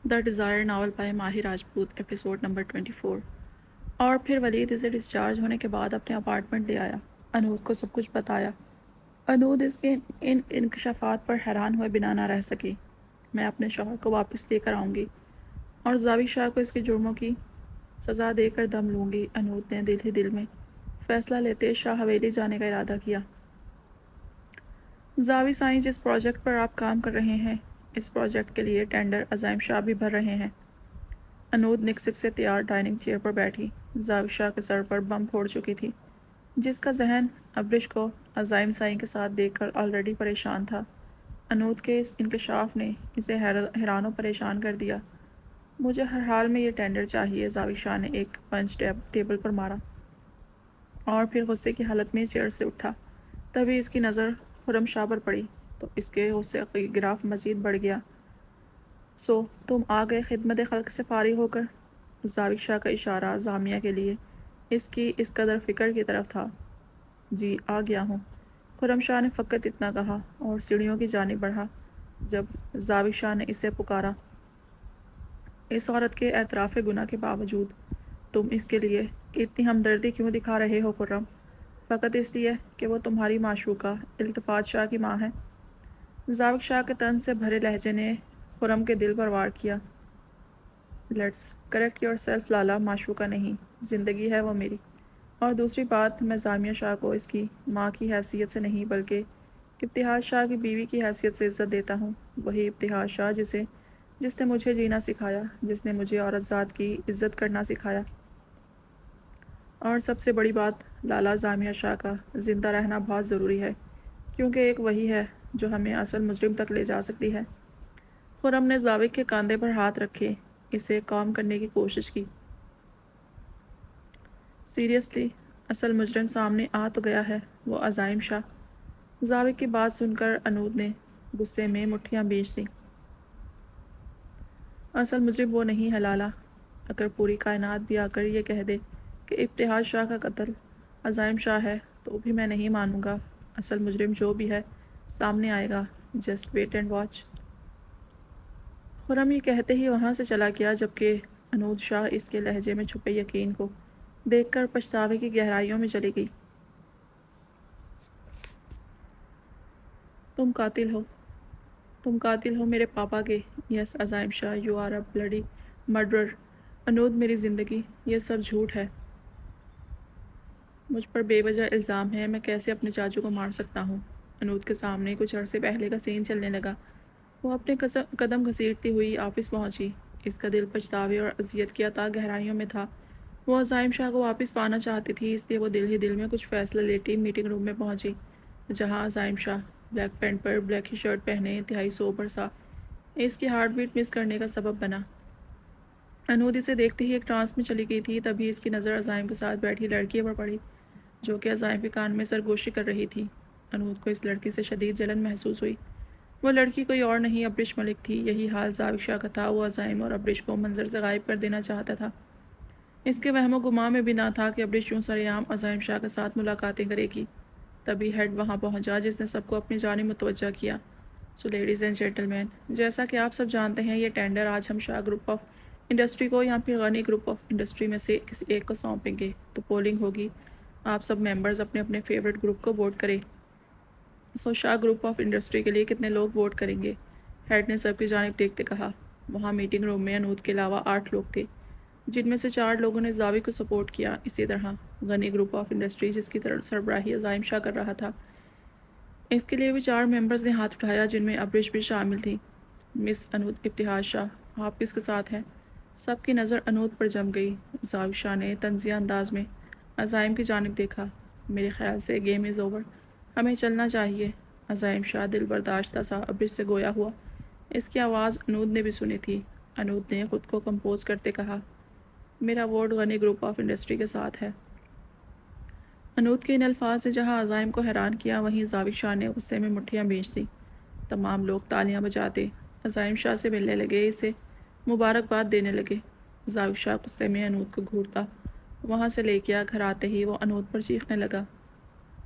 The Dzire novel by ماہی Rajput episode number 24۔ اور پھر ولید اسے ڈسچارج ہونے کے بعد اپنے اپارٹمنٹ لے آیا، انود کو سب کچھ بتایا۔ انود اس کے ان انکشافات پر حیران ہوئے بنا نہ رہ سکی۔ میں اپنے شوہر کو واپس لے کر آؤں گی اور زاوی شاہ کو اس کے جرموں کی سزا دے کر دم لوں گی، انود نے دل ہی دل میں فیصلہ لیتے شاہ حویلی جانے کا ارادہ کیا۔ زاوی سائیں، جس پروجیکٹ پر آپ کام کر رہے ہیں، اس پروجیکٹ کے لیے ٹینڈر عزائم شاہ بھی بھر رہے ہیں۔ انود نکسک سے تیار ڈائننگ چیئر پر بیٹھی زاوی شاہ کے سر پر بم پھوڑ چکی تھی، جس کا ذہن ابرش کو عزائم سائیں کے ساتھ دیکھ کر آلریڈی پریشان تھا۔ انود کے اس انکشاف نے اسے حیران و پریشان کر دیا۔ مجھے ہر حال میں یہ ٹینڈر چاہیے، زاوی شاہ نے ایک پنچ ٹیبل پر مارا اور پھر غصے کی حالت میں چیئر سے اٹھا۔ تبھی اس کی نظر خرم شاہ پر پڑی تو اس کے غصے کا گراف مزید بڑھ گیا۔ سو تم آ گئے خدمت خلق سے فارغ ہو کر؟ زاوی شاہ کا اشارہ زامیہ کے لیے اس کی اس قدر فکر کی طرف تھا۔ جی آ گیا ہوں، خرم شاہ نے فقط اتنا کہا اور سیڑھیوں کی جانب بڑھا۔ جب زاوی شاہ نے اسے پکارا، اس عورت کے اعتراف گناہ کے باوجود تم اس کے لیے اتنی ہمدردی کیوں دکھا رہے ہو خرم؟ فقط اس لیے کہ وہ تمہاری معشوقہ التفات شاہ کی ماں ہے؟ زاوی شاہ کے طنز سے بھرے لہجے نے خرم کے دل پر وار کیا۔ لیٹس کریکٹ یور سیلف لالا، معشوقہ نہیں، زندگی ہے وہ میری۔ اور دوسری بات، میں زامیہ شاہ کو اس کی ماں کی حیثیت سے نہیں بلکہ ابتہاج شاہ کی بیوی کی حیثیت سے عزت دیتا ہوں۔ وہی ابتہاج شاہ جس نے مجھے جینا سکھایا، جس نے مجھے عورت ذات کی عزت کرنا سکھایا۔ اور سب سے بڑی بات، لالا زامیہ شاہ کا زندہ رہنا بہت ضروری ہے، کیونکہ ایک وہی ہے جو ہمیں اصل مجرم تک لے جا سکتی ہے۔ خرم نے زاوک کے کاندھے پر ہاتھ رکھے اسے کام کرنے کی کوشش کی۔ سیریسلی، اصل مجرم سامنے آ تو گیا ہے، وہ عزائم شاہ۔ زاوک کی بات سن کر انود نے غصے میں مٹھیاں بیچ دیں۔ اصل مجرم وہ نہیں ہے لالا۔ اگر پوری کائنات بھی آ کر یہ کہہ دے کہ ابتہاج شاہ کا قتل عزائم شاہ ہے تو بھی میں نہیں مانوں گا۔ اصل مجرم جو بھی ہے سامنے آئے گا، جسٹ ویٹ اینڈ واچ۔ خرم یہ کہتے ہی وہاں سے چلا گیا، جبکہ انود شاہ اس کے لہجے میں چھپے یقین کو دیکھ کر پچھتاوے کی گہرائیوں میں چلی گئی۔ تم قاتل ہو میرے پاپا کے۔ Yes Azaim Shah, you are a bloody murderer. Anood, میری زندگی، یہ سب جھوٹ ہے۔ مجھ پر بے وجہ الزام ہے، میں کیسے اپنے چاچو کو مار سکتا ہوں؟ انود کے سامنے کچھ عرصے پہلے کا سین چلنے لگا۔ وہ اپنے قدم گھسیٹتی ہوئی آفس پہنچی۔ اس کا دل پچھتاوے اور اذیت کی اتھاہ گہرائیوں میں تھا۔ وہ عزائم شاہ کو واپس پانا چاہتی تھی، اس لیے وہ دل ہی دل میں کچھ فیصلہ لیتی میٹنگ روم میں پہنچی، جہاں عزائم شاہ بلیک پینٹ پر بلیک ہی شرٹ پہنے انتہائی سوبر سا اس کی ہارٹ بیٹ مس کرنے کا سبب بنا۔ انود اسے دیکھتے ہی ایک ٹرانس میں چلی گئی تھی، تبھی اس کی نظر عزائم کے ساتھ بیٹھی لڑکی پر پڑی جو کہ عزائم کے کان میں سرگوشی کر رہی تھی۔ انود کو اس لڑکی سے شدید جلن محسوس ہوئی۔ وہ لڑکی کوئی اور نہیں، ابرش ملک تھی۔ یہی حال زاوک شاہ کا تھا، وہ عزائم اور ابرش کو منظر سے غائب کر دینا چاہتا تھا۔ اس کے وہم و گمان میں بھی نہ تھا کہ ابرش یوں سرِ عام عزائم شاہ کے ساتھ ملاقاتیں کرے گی۔ تبھی ہیڈ وہاں پہنچا، جس نے سب کو اپنی جانب متوجہ کیا۔ سو لیڈیز اینڈ جینٹلمین، جیسا کہ آپ سب جانتے ہیں، یہ ٹینڈر آج ہم شاہ گروپ آف انڈسٹری کو یا پھر غنی گروپ آف انڈسٹری میں سے کسی ایک کو سونپیں گے۔ تو پولنگ ہوگی، آپ سب ممبرز اپنے اپنے فیورٹ گروپ کو ووٹ کریں۔ سو شاہ گروپ آف انڈسٹری کے لیے کتنے لوگ ووٹ کریں گے؟ ہیڈ نے سب کی جانب دیکھتے کہا۔ وہاں میٹنگ روم میں انود کے علاوہ 8 لوگ تھے، جن میں سے 4 لوگوں نے زاوی کو سپورٹ کیا۔ اسی طرح غنی گروپ آف انڈسٹری، جس کی سربراہی عزائم شاہ کر رہا تھا، اس کے لیے بھی 4 ممبرز نے ہاتھ اٹھایا، جن میں ابرش بھی شامل تھی۔ مس انود ابتہاج شاہ، آپ کس کے ساتھ ہیں؟ سب کی نظر انود پر جم گئی۔ زاوی شاہ نے طنزیہ انداز میں عزائم کی جانب دیکھا۔ میرے خیال سے گیم از اوور، ہمیں چلنا چاہیے۔ عزائم شاہ دل برداشتہ سا ابرش سے گویا ہوا۔ اس کی آواز انود نے بھی سنی تھی۔ انود نے خود کو کمپوز کرتے کہا، میرا vote Ghani group of industry کے ساتھ ہے۔ انود کے ان الفاظ سے جہاں عزائم کو حیران کیا، وہیں زاوک شاہ نے غصے میں مٹھیاں بیچ دیں۔ تمام لوگ تالیاں بجاتے عزائم شاہ سے ملنے لگے، اسے مبارکباد دینے لگے۔ زاوک شاہ غصے میں انود کو گھورتا وہاں سے لے گیا۔ گھر آتے ہی وہ انود پر چیخنے لگا،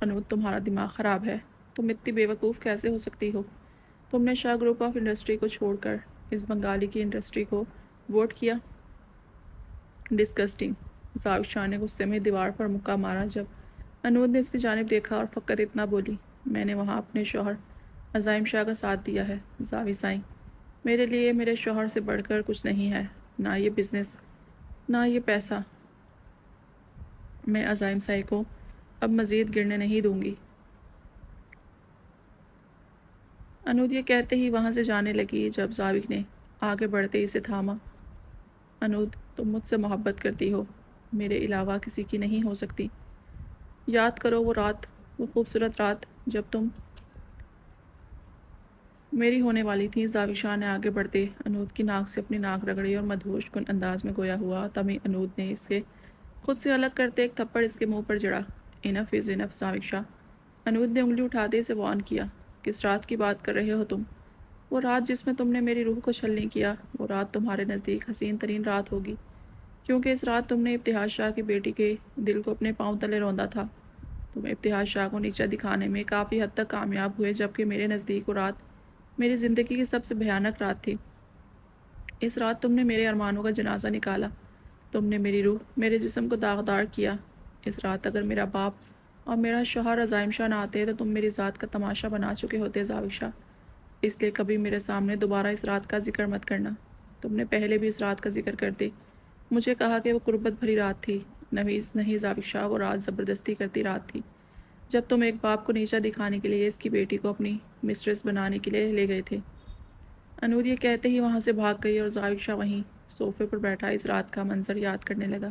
انود تمہارا دماغ خراب ہے، تم اتنی بیوقوف کیسے ہو سکتی ہو؟ تم نے شاہ گروپ آف انڈسٹری کو چھوڑ کر اس بنگالی کی انڈسٹری کو ووٹ کیا؟ ڈسکسٹنگ۔ زاوق شاہ نے غصے میں دیوار پر مکہ مارا جب انود نے اس کی جانب دیکھا اور فقط اتنا بولی، میں نے وہاں اپنے شوہر عزائم شاہ کا ساتھ دیا ہے زاوی سائیں۔ میرے لیے میرے شوہر سے بڑھ کر کچھ نہیں ہے، نہ یہ بزنس، نہ یہ پیسہ۔ میں عزائم سائی کو اب مزید گرنے نہیں دوں گی۔ انود یہ کہتے ہی وہاں سے جانے لگی جب زاوق نے آگے بڑھتے اسے تھاما۔ انود، تم مجھ سے محبت کرتی ہو، میرے علاوہ کسی کی نہیں ہو سکتی۔ یاد کرو وہ رات، وہ خوبصورت رات جب تم میری ہونے والی تھی۔ زاوق شاہ نے آگے بڑھتے انود کی ناک سے اپنی ناک رگڑی اور مدہوش کن انداز میں گویا ہوا۔ تبھی انود نے اس کے خود سے الگ کرتے ایک تھپڑ اس کے منہ پر جڑا۔ انف از انف زاوق شاہ، انود نے انگلی اٹھاتے اسے وارن کیا۔ کس رات کی بات کر رہے ہو تم؟ وہ رات جس میں تم نے میری روح کو چھلنی کیا، وہ رات تمہارے نزدیک حسین ترین رات ہوگی، کیونکہ اس رات تم نے ابتہاج شاہ کی بیٹی کے دل کو اپنے پاؤں تلے روندا تھا۔ تم ابتہاج شاہ کو نیچا دکھانے میں کافی حد تک کامیاب ہوئے، جبکہ میرے نزدیک وہ رات میری زندگی کی سب سے بھیانک رات تھی۔ اس رات تم نے میرے ارمانوں کا جنازہ نکالا، تم نے میری روح، میرے جسم کو داغدار کیا۔ اس رات اگر میرا باپ اور میرا شوہر عزائم شاہ نہ آتے تو تم میری ذات کا تماشا بنا چکے ہوتے زاوق شاہ۔ اس لیے کبھی میرے سامنے دوبارہ اس رات کا ذکر مت کرنا۔ تم نے پہلے بھی اس رات کا ذکر کرتے مجھے کہا کہ وہ قربت بھری رات تھی۔ نہیں زاوق شاہ، وہ رات زبردستی کرتی رات تھی، جب تم ایک باپ کو نیچا دکھانے کے لیے اس کی بیٹی کو اپنی مسٹریس بنانے کے لیے لے گئے تھے۔ انود یہ کہتے ہی وہاں سے بھاگ گئی اور زاوق شاہ وہیں صوفے پر بیٹھا اس رات کا منظر یاد کرنے لگا۔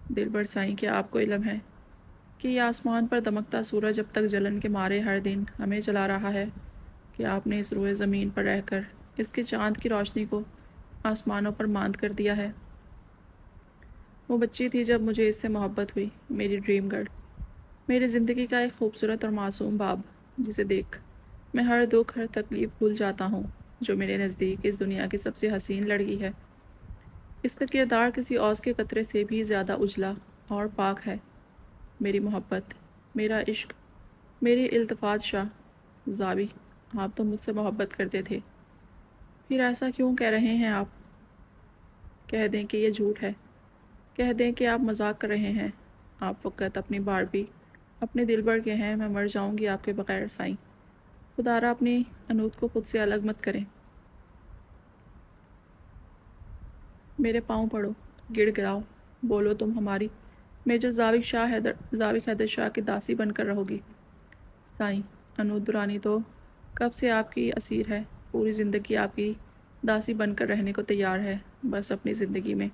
دلبر سائیں، کیا آپ کو علم ہے کہ یہ آسمان پر دمکتا سورج اب تک جلن کے مارے ہر دن ہمیں جلا رہا ہے کہ آپ نے اس روئے زمین پر رہ کر اس کے چاند کی روشنی کو آسمانوں پر ماند کر دیا ہے؟ وہ بچی تھی جب مجھے اس سے محبت ہوئی، میری ڈریم گرل، میری زندگی کا ایک خوبصورت اور معصوم باب، جسے دیکھ میں ہر دکھ، ہر تکلیف بھول جاتا ہوں، جو میرے نزدیک اس دنیا کی سب سے حسین لڑکی ہے۔ اس کا کردار کسی اوس کے قطرے سے بھی زیادہ اجلا اور پاک ہے۔ میری محبت، میرا عشق، میری التفات شاہ۔ زاوی، آپ تو مجھ سے محبت کرتے تھے، پھر ایسا کیوں کہہ رہے ہیں آپ؟ کہہ دیں کہ یہ جھوٹ ہے، کہہ دیں کہ آپ مذاق کر رہے ہیں۔ آپ فقط اپنی باربی، اپنے دلبر کے ہیں، میں مر جاؤں گی آپ کے بغیر سائیں۔ خدا را اپنی انود کو خود سے الگ مت کریں۔ میرے پاؤں پڑو، گڑ گڑاؤ، بولو تم ہماری میجر زاوق حیدر شاہ کی داسی بن کر رہو گی۔ سائیں، انود درانی تو کب سے آپ کی اسیر ہے، پوری زندگی آپ کی داسی بن کر رہنے کو تیار ہے، بس اپنی زندگی میں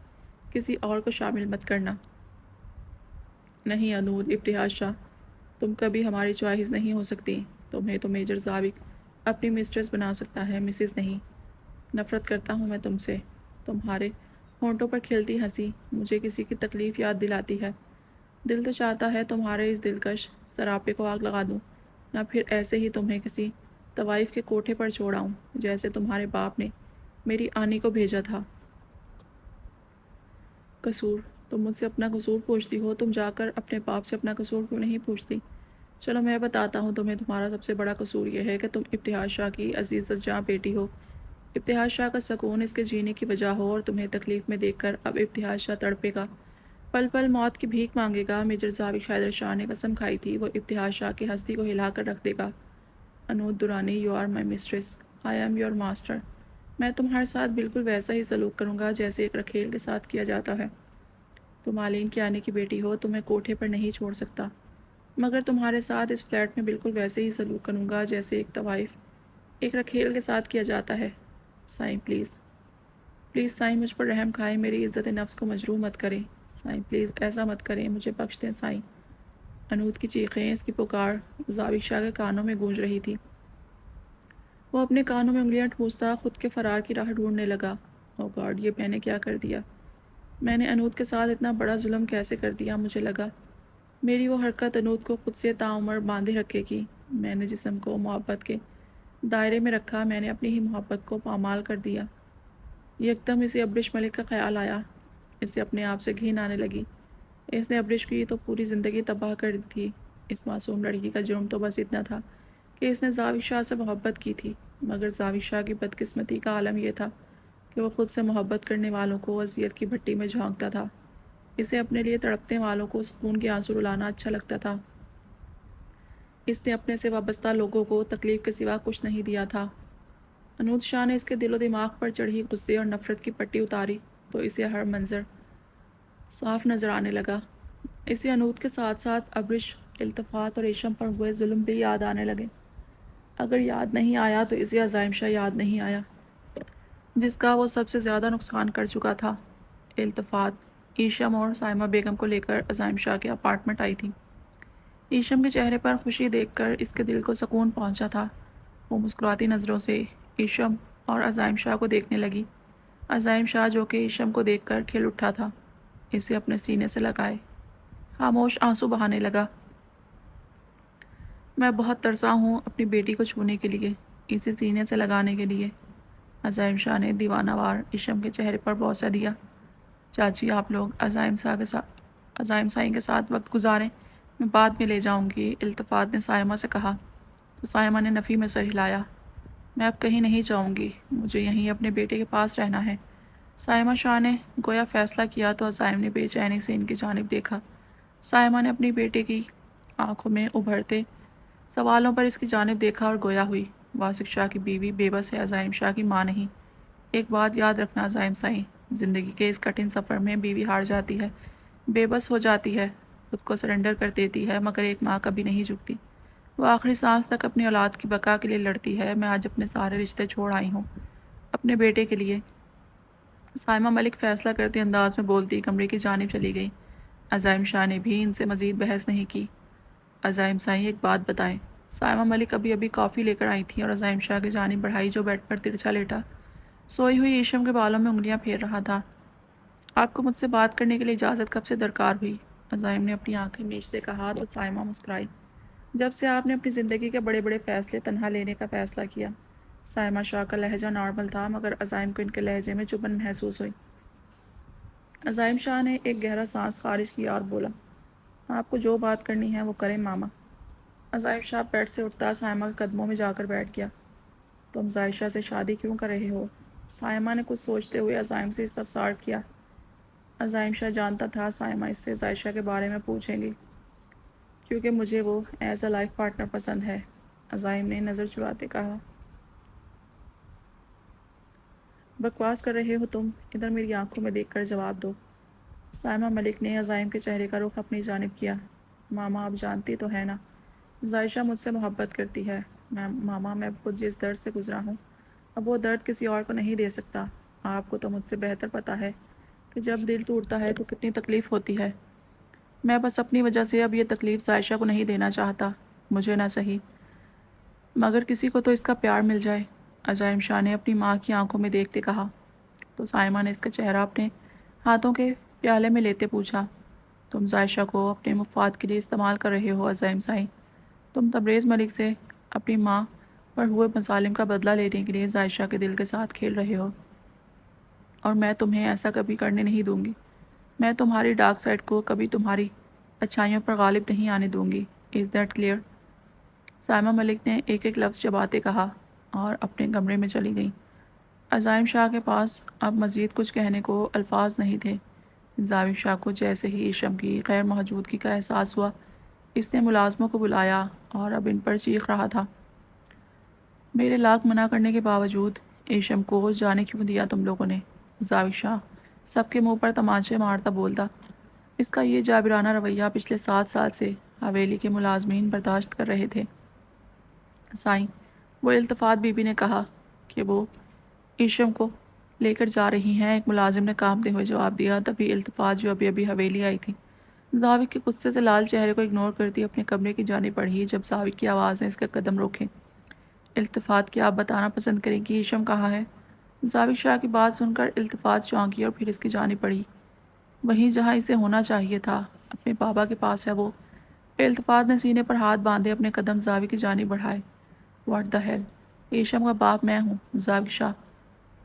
کسی اور کو شامل مت کرنا۔ نہیں انود، ابتہاج شاہ، تم کبھی ہماری چوائس نہیں ہو سکتی۔ تمہیں تو میجر زاوق اپنی مسٹریس بنا سکتا ہے، مسز نہیں۔ نفرت کرتا ہوں میں تم سے۔ تمہارے ہونٹوں پر کھلتی ہنسی مجھے کسی کی تکلیف یاد دلاتی ہے۔ دل تو چاہتا ہے تمہارے اس دلکش سراپے کو آگ لگا دوں، یا پھر ایسے ہی تمہیں کسی طوائف کے کوٹھے پر چھوڑاؤں، جیسے تمہارے باپ نے میری آنی کو بھیجا تھا۔ قصور، تم مجھ سے اپنا قصور پوچھتی ہو، تم جا کر اپنے باپ سے اپنا قصور کیوں نہیں پوچھتی؟ چلو میں بتاتا ہوں تمہیں، تمہارا سب سے بڑا قصور یہ ہے کہ تم ابتہاج شاہ کی عزیز جاں بیٹی ہو، ابتہاج شاہ کا سکون اس کے جینے کی وجہ ہو، اور تمہیں تکلیف میں دیکھ کر اب ابتہاج شاہ تڑپے گا، پل پل موت کی بھیک مانگے گا۔ میجر زاوق حیدر شاہ نے قسم کھائی تھی وہ ابتہاج شاہ کی ہستی کو ہلا کر رکھ دے گا۔ Anood Durrani, you are my mistress, I am your master. میں تمہارے ساتھ بالکل ویسا ہی سلوک کروں گا جیسے ایک رکھیل کے ساتھ کیا جاتا ہے۔ تم آلین کی آنے کی بیٹی ہو، تمہیں کوٹھے پر نہیں چھوڑ سکتا، مگر تمہارے ساتھ اس فلیٹ میں بالکل ویسے ہی سلوک کروں گا جیسے ایک طوائف ایک رکھیل کے ساتھ کیا جاتا ہے۔ سائیں پلیز، پلیز سائیں، مجھ پر رحم کھائیں، میری عزت نفس کو مجروح مت کریں۔ سائیں پلیز ایسا مت کریں، مجھے بخش دیں سائیں۔ انود کی چیخیں، اس کی پکار زاوق شاہ کے کانوں میں گونج رہی تھی۔ وہ اپنے کانوں میں انگلیاں ٹھونستا خود کے فرار کی راہ ڈھونڈنے لگا۔ او گاڈ، یہ میں نے کیا کر دیا؟ میں نے انود کے ساتھ اتنا بڑا ظلم کیسے کر دیا؟ مجھے لگا میری وہ حرکت انود کو خود سے تعمر باندھے رکھے گی۔ میں نے جسم کو محبت کے دائرے میں رکھا، میں نے اپنی ہی محبت کو پامال کر دیا۔ یکدم اسے ابرش ملک کا خیال آیا، اسے اپنے آپ سے گھن آنے لگی۔ اس نے ابرش کی تو پوری زندگی تباہ کر دی تھی۔ اس معصوم لڑکی کا جرم تو بس اتنا تھا کہ اس نے زاوق شاہ سے محبت کی تھی۔ مگر زاوی شاہ کی بدقسمتی کا عالم یہ تھا کہ وہ خود سے محبت کرنے والوں کو اذیت کی بھٹی میں جھونکتا تھا۔ اسے اپنے لیے تڑپنے والوں کو سکون کے آنسو رلانا اچھا لگتا تھا۔ اس نے اپنے سے وابستہ لوگوں کو تکلیف کے سوا کچھ نہیں دیا تھا۔ انوج شاہ نے اس کے دل و دماغ پر چڑھی غصے اور نفرت کی پٹی اتاری تو اسے ہر منظر صاف نظر آنے لگا۔ اسے انوج کے ساتھ ساتھ ابرش، التفات اور ایشم پر ہوئے ظلم بھی یاد آنے لگے۔ اگر یاد نہیں آیا تو اسے عزائم شاہ یاد نہیں آیا، جس کا وہ سب سے زیادہ نقصان کر چکا تھا۔ التفات ایشم اور سائمہ بیگم کو لے کر عزائم شاہ کے اپارٹمنٹ آئی تھی۔ ایشم کے چہرے پر خوشی دیکھ کر اس کے دل کو سکون پہنچا تھا۔ وہ مسکراتی نظروں سے ایشم اور عزائم شاہ کو دیکھنے لگی۔ عزائم شاہ جو کہ ایشم کو دیکھ کر کھل اٹھا تھا، اسے اپنے سینے سے لگائے خاموش آنسو بہانے لگا۔ میں بہت ترسا ہوں اپنی بیٹی کو چھونے کے لیے، اسے سینے سے لگانے کے لیے۔ عزائم شاہ نے دیوانہ وار ایشم کے چہرے پر بوسہ دیا۔ چاچی آپ لوگ عزائم سائیں کے ساتھ وقت گزاریں، میں بعد میں لے جاؤں گی، التفات نے سائمہ سے کہا تو سائمہ نے نفی میں سر ہلایا۔ میں اب کہیں نہیں جاؤں گی، مجھے یہیں اپنے بیٹے کے پاس رہنا ہے۔ سائمہ شاہ نے گویا فیصلہ کیا تو عزائم نے بے چینی سے ان کی جانب دیکھا۔ سائمہ نے اپنی بیٹے کی آنکھوں میں ابھرتے سوالوں پر اس کی جانب دیکھا اور گویا ہوئی۔ واسق شاہ کی بیوی بے بس ہے، عزائم شاہ کی ماں نہیں۔ ایک بات یاد رکھنا عزائم سائیں، زندگی کے اس کٹھن سفر میں بیوی ہار جاتی ہے، بے بس ہو جاتی ہے، خود کو سرنڈر کر دیتی ہے، مگر ایک ماں کبھی نہیں جھکتی۔ وہ آخری سانس تک اپنی اولاد کی بقا کے لیے لڑتی ہے۔ میں آج اپنے سارے رشتے چھوڑ آئی ہوں اپنے بیٹے کے لیے۔ سائمہ ملک فیصلہ کرتے انداز میں بولتی کمرے کی جانب چلی گئی۔ عزائم شاہ نے بھی ان سے مزید بحث نہیں کی۔ عزائم سائیں ایک بات بتائیں۔ سائمہ ملک ابھی کافی لے کر آئی تھی اور عزائم شاہ کی جانب بڑھائی جو بیڈ پر ترچھا لیٹا سوئی ہوئی ایشم کے بالوں میں انگلیاں پھیر رہا تھا۔ آپ کو مجھ سے بات کرنے کے لیے اجازت کب سے درکار ہوئی؟ عزائم نے اپنی آنکھیں میچ سے کہا تو سائمہ مسکرائی۔ جب سے آپ نے اپنی زندگی کے بڑے بڑے فیصلے تنہا لینے کا فیصلہ کیا۔ سائمہ شاہ کا لہجہ نارمل تھا مگر عزائم کو ان کے لہجے میں چبھن محسوس ہوئی۔ عزائم شاہ نے ایک گہرا سانس خارج کیا اور بولا، آپ کو جو بات کرنی ہے وہ کریں ماما۔ عزائم شاہ بیڈ سے اٹھتا سائمہ کے قدموں میں جا کر بیٹھ گیا۔ تم زائشہ سے شادی کیوں کر رہے ہو؟ سائمہ نے کچھ سوچتے ہوئے عزائم سے استفسار کیا۔ عزائم شاہ جانتا تھا سائمہ اس سے زائشہ کے بارے میں پوچھیں گی، کیونکہ مجھے وہ ایز اے لائف پارٹنر پسند ہے۔ عزائم نے نظر چراتے کہا، بکواس کر رہے ہو تم، ادھر میری آنکھوں میں دیکھ کر جواب دو۔ سائمہ ملک نے عزائم کے چہرے کا رخ اپنی جانب کیا۔ ماما آپ جانتی تو ہے نا، زائشہ مجھ سے محبت کرتی ہے۔ ماما میں خود جس درد سے گزرا ہوں، اب وہ درد کسی اور کو نہیں دے سکتا۔ آپ کو تو مجھ سے بہتر پتہ ہے کہ جب دل ٹوٹتا ہے تو کتنی تکلیف ہوتی ہے۔ میں بس اپنی وجہ سے اب یہ تکلیف زائشہ کو نہیں دینا چاہتا، مجھے نہ صحیح مگر کسی کو تو اس کا پیار مل جائے۔ عزائم شاہ نے اپنی ماں کی آنکھوں میں دیکھتے کہا تو سائمہ نے اس کا چہرہ اپنے ہاتھوں کے پیالے میں لیتے پوچھا، تم زائشہ کو اپنے مفاد کے لیے استعمال کر رہے ہو عزائم سائیں؟ تم تبریز ملک سے اپنی ماں پر ہوئے مظالم کا بدلہ لینے کے لیے زائشہ کے دل کے ساتھ کھیل رہے ہو، اور میں تمہیں ایسا کبھی کرنے نہیں دوں گی۔ میں تمہاری ڈارک سائڈ کو کبھی تمہاری اچھائیوں پر غالب نہیں آنے دوں گی۔ Is that clear? Saima Malik نے ایک ایک لفظ چباتے کہا اور اپنے کمرے میں چلی گئیں۔ عزائم شاہ کے پاس اب مزید کچھ کہنے کو الفاظ نہیں تھے۔ زاوی شاہ کو جیسے ہی ایشم کی غیر موجودگی کا احساس ہوا، اس نے ملازموں کو بلایا اور اب ان پر چیخ رہا تھا، میرے لاکھ منع کرنے کے باوجود ایشم کو جانے کیوں دیا تم لوگوں نے؟ زاوی شاہ سب کے منہ پر تمانچے مارتا بولتا، اس کا یہ جابرانہ رویہ پچھلے 7 سال سے حویلی کے ملازمین برداشت کر رہے تھے۔ سائیں، وہ التفات بی بی نے کہا کہ وہ ایشم کو لے کر جا رہی ہیں، ایک ملازم نے کانپتے ہوئے جواب دیا۔ تبھی التفات جو ابھی حویلی آئی تھی، زاوی کے غصے سے لال چہرے کو اگنور کرتی اپنے کمرے کی جانب بڑھی جب زاوی کی آواز نے اس کے قدم روکے۔ التفات کیا آپ بتانا پسند کریں کہ ایشم کہاں ہے؟ زاوی شاہ کی بات سن کر التفات چونکی اور پھر اس کی جانب بڑھی۔ وہیں جہاں اسے ہونا چاہیے تھا، اپنے بابا کے پاس ہے وہ۔ التفات نے سینے پر ہاتھ باندھے اپنے قدم زاوی کی جانب بڑھائے۔ واٹ دا ہیل، ایشم کا باپ میں ہوں، زاوی شاہ۔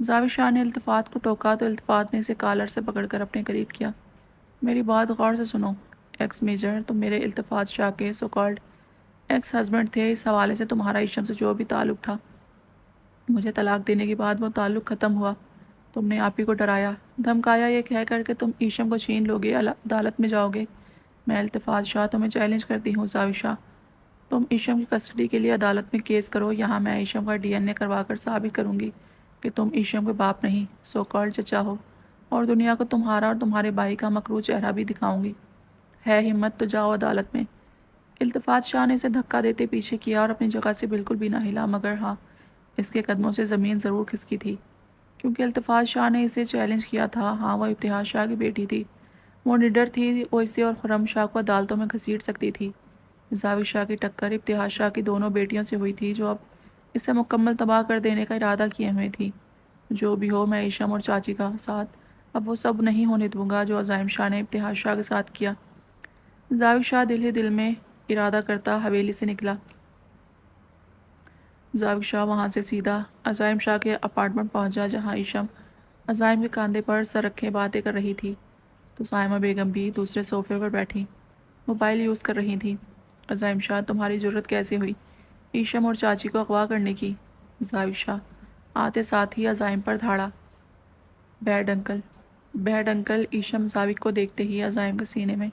زاوی شاہ نے التفات کو ٹوکا تو التفات نے اسے کالر سے پکڑ کر اپنے قریب کیا۔ میری بات غور سے سنو، ایکس میجر، تم میرے التفات شاہ کے سو کالڈ ایکس ہسبینڈ تھے، اس حوالے سے تمہارا ایشم سے جو بھی تعلق تھا مجھے طلاق دینے کے بعد وہ تعلق ختم ہوا۔ تم نے آپ ہی کو ڈرایا، دھمکایا، یہ کہہ کر کہ تم ایشم کو چھین لو گے، عدالت میں جاؤ گے۔ میں التفات شاہ تمہیں چیلنج کرتی ہوں زاوشہ، تم ایشم کی کسٹڈی کے لیے عدالت میں کیس کرو، یہاں میں ایشم کا ڈی این اے کروا کر ثابت کروں گی کہ تم ایشم کے باپ نہیں، سو کالڈ چچا ہو، اور دنیا کو تمہارا اور تمہارے بھائی کا مکروہ چہرہ بھی دکھاؤں گی۔ ہے ہمت تو جاؤ عدالت میں۔ التفات شاہ نے اسے دھکا دیتے پیچھے کیا اور اپنی جگہ سے بالکل بھی نہ ہلا، مگر ہاں، اس کے قدموں سے زمین ضرور کھسکی تھی، کیونکہ التفات شاہ نے اسے چیلنج کیا تھا۔ ہاں، وہ ابتہاج شاہ کی بیٹی تھی، وہ نڈر تھی، وہ اسے اور خرم شاہ کو عدالتوں میں گھسیٹ سکتی تھی۔ زاوی شاہ کی ٹکر ابتہاج شاہ کی دونوں بیٹیوں سے ہوئی تھی، جو اب اسے مکمل تباہ کر دینے کا ارادہ کیے ہوئے تھی۔ جو بھی ہو، میں ایشم اور چاچی کا ساتھ اب وہ سب نہیں ہونے دوں گا جو عزائم شاہ نے ابتہاج شاہ کے ساتھ کیا۔ زاوی شاہ دل ہی دل میں ارادہ کرتا حویلی سے نکلا۔ زاوی شاہ وہاں سے سیدھا عزائم شاہ کے اپارٹمنٹ پہنچا، جہاں ایشم عزائم کے کاندھے پر سر رکھے باتیں کر رہی تھی، تو سائمہ بیگم بھی دوسرے صوفے پر بیٹھی موبائل یوز کر رہی تھی۔ عزائم شاہ، تمہاری جرت کیسے ہوئی ایشم اور چاچی کو اغوا کرنے کی؟ زاوی شاہ آتے ساتھ ہی عزائم پر دھاڑا۔ بیڈ انکل، بیڈ انکل، ایشم زاوی کو دیکھتے ہی عزائم کے سینے میں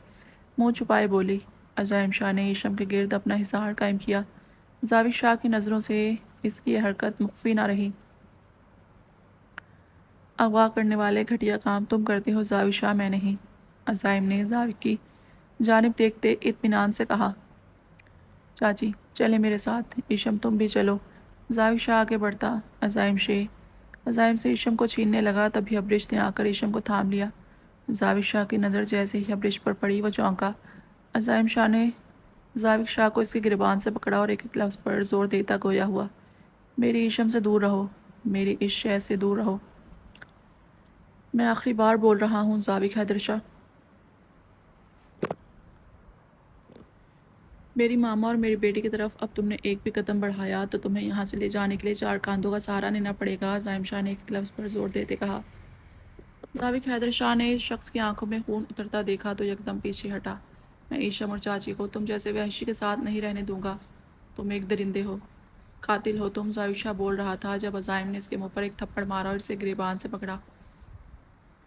منہ چھپائے بولی۔ عزائم شاہ نے ایشم کے گرد اپنا حصار قائم کیا۔ زاوی شاہ کی نظروں سے اس کی یہ حرکت مخفی نہ رہی۔ اغوا کرنے والے گھٹیا کام تم کرتے ہو زاوی شاہ، میں نہیں۔ عزائم نے زاوی کی جانب دیکھتے اطمینان سے کہا۔ چاچی چلے میرے ساتھ، ایشم تم بھی چلو۔ زاوی شاہ آگے بڑھتا عزائم سے ایشم کو چھیننے لگا، تبھی ابریش نے آ کر ایشم کو تھام لیا۔ زاوی شاہ کی نظر جیسے ہی ابریش پر پڑی، وہ چونکا۔ عزائم شاہ نے زاوی شاہ کو اس کے گریبان سے پکڑا اور ایک ایک لفظ پر زور دیتا گویا ہوا، میری ایشم سے دور رہو، میری اس شے سے دور رہو۔ میں آخری بار بول رہا ہوں زاوی حیدر شاہ، میری ماما اور میری بیٹی کی طرف اب تم نے ایک بھی قدم بڑھایا تو تمہیں یہاں سے لے جانے کے لیے 4 کاندھوں کا سہارا لینا پڑے گا، عزائم شاہ نے ایک لفظ پر زور دیتے کہا۔ زاوی حیدر شاہ نے اس شخص کی آنکھوں میں خون اترتا دیکھا تو یکدم پیچھے ہٹا۔ میں ایشم اور چاچی کو تم جیسے وحشی کے ساتھ نہیں رہنے دوں گا، تم ایک درندے ہو، قاتل ہو تم، زاوی شاہ بول رہا تھا جب عزائم نے اس کے منہ پر ایک تھپڑ مارا اور اسے گریبان سے پکڑا۔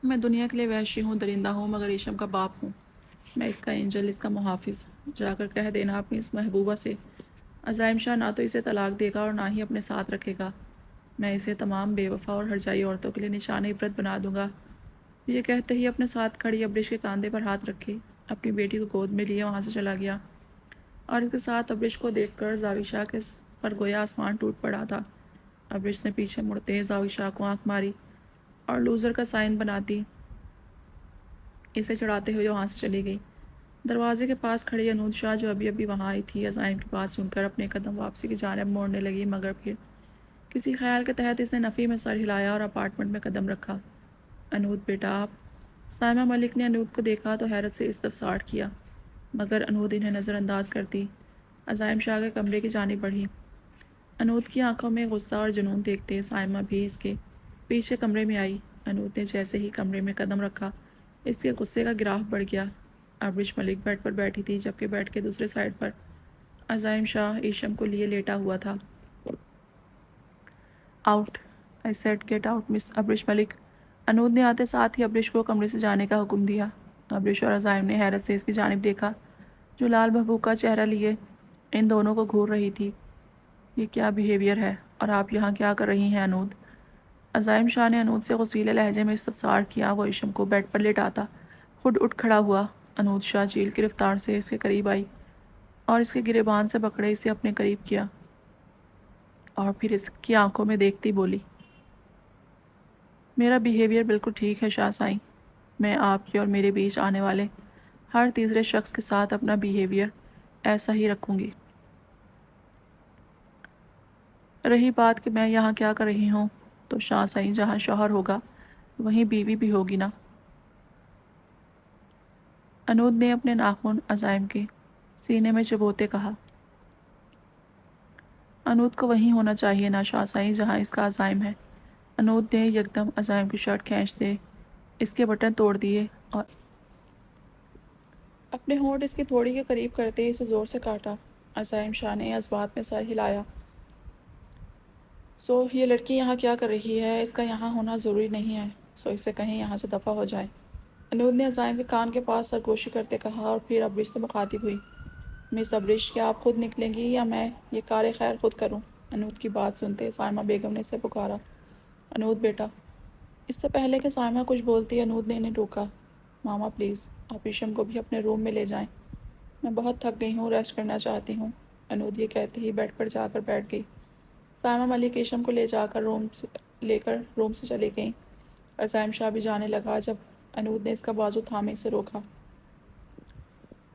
میں دنیا کے لیے وحشی ہوں، درندہ ہوں، مگر ایشم کا باپ ہوں، میں اس کا اینجل، اس کا محافظ، جا کر کہہ دینا اپنی اس محبوبہ سے، عزائم شاہ نہ تو اسے طلاق دے گا اور نہ ہی اپنے ساتھ رکھے گا، میں اسے تمام بے وفا اور ہرجائی عورتوں کے لیے نشان عبرت بنا دوں گا۔ یہ کہتے ہی اپنے ساتھ کھڑی ابریش کے کاندھے پر ہاتھ رکھے اپنی بیٹی کو گود میں لیے وہاں سے چلا گیا، اور اس کے ساتھ ابریش کو دیکھ کر زاوی شاہ کے پر گویا آسمان ٹوٹ پڑا تھا۔ ابریش نے پیچھے مڑتے زاوی شاہ کو آنکھ ماری اور لوزر کا سائن بناتی اسے چڑھاتے ہوئے وہاں سے چلی گئی۔ دروازے کے پاس کھڑی انود شاہ، جو ابھی ابھی وہاں آئی تھی، عزائم کی بات سن کر اپنے قدم واپسی کی جانب موڑنے لگی، مگر پھر کسی خیال کے تحت اس نے نفی میں سر ہلایا اور اپارٹمنٹ میں قدم رکھا۔ انود بیٹا آپ؟ سائمہ ملک نے انود کو دیکھا تو حیرت سے استفسار کیا، مگر انود انہیں نظر انداز کرتی عزائم شاہ کے کمرے کی جانب بڑھی۔ انود کی آنکھوں میں غصہ اور جنون دیکھتے سائمہ بھی اس کے پیچھے کمرے میں آئی۔ انود نے جیسے ہی کمرے میں قدم رکھا، اس کے غصے کا گراف بڑھ گیا۔ ابریش ملک بیڈ پر بیٹھی تھی، جبکہ بیڈ کے دوسرے سائڈ پر عزائم شاہ ایشم کو لیے لیٹا ہوا تھا۔ Out, I said get out miss Abresh Malik. Anood نے آتے ساتھ ہی ابریش کو کمرے سے جانے کا حکم دیا۔ ابریش اور عزائم نے حیرت سے اس کی جانب دیکھا، جو لال بھبوک کا چہرہ لیے ان دونوں کو گھور رہی تھی۔ یہ کیا بیہیویئر ہے، اور آپ یہاں کیا کر رہی ہیں انود؟ عزائم شاہ نے انود سے غصیلے لہجے میں استفسار کیا۔ وہ ایشم کو بیڈ پر لیٹاتا خود اٹھ کھڑا ہوا۔ انود شاہ چیل کی رفتار سے اس کے قریب آئی اور اس کے گریبان سے پکڑے اسے اپنے قریب کیا، اور پھر اس کی آنکھوں میں دیکھتی بولی، میرا بیہیویئر بالکل ٹھیک ہے شاہ سائیں، میں آپ کے اور میرے بیچ آنے والے ہر تیسرے شخص کے ساتھ اپنا بیہیویئر ایسا ہی رکھوں گی۔ رہی بات کہ میں یہاں کیا کر رہی ہوں، تو شاہ سائیں جہاں شوہر ہوگا وہیں بیوی بھی ہوگی نا؟ انود نے اپنے ناخن عزائم کے سینے میں چبوتے کہا۔ انود کو وہیں ہونا چاہیے نا شاہ سائیں جہاں اس کا عزائم ہے۔ انود نے یکدم عزائم کی شرٹ کھینچتے اس کے بٹن توڑ دیے اور اپنے ہونٹ اس کی تھوڑی کے قریب کرتے اسے زور سے کاٹا۔ عزائم شاہ نے اس بات میں سر ہلایا۔ یہ لڑکی یہاں کیا کر رہی ہے؟ اس کا یہاں ہونا ضروری نہیں ہے، اسے کہیں یہاں سے دفع ہو جائے۔ انود نے عزائم کے کان کے پاس سرگوشی کرتے کہا اور پھر ابریش سے مخاطب ہوئی۔ مس ابریش، کیا آپ خود نکلیں گی یا میں یہ کار خیر خود کروں؟ انود کی بات سنتے سائمہ بیگم نے اسے پکارا۔ انود بیٹا۔ اس سے پہلے کہ سائمہ کچھ بولتی انود نے انہیں روکا۔ ماما پلیز، آپ ایشم کو بھی اپنے روم میں لے جائیں، میں بہت تھک گئی ہوں، ریسٹ کرنا چاہتی ہوں۔ انود یہ کہتے ہی بیڈ پر جا کر بیٹھ گئی۔ سائمہ ملک ایشم کو لے جا کر روم سے چلی گئیں۔ عزائم شاہ بھی جانے لگا جب انود نے اس کا بازو تھامے سے روکا۔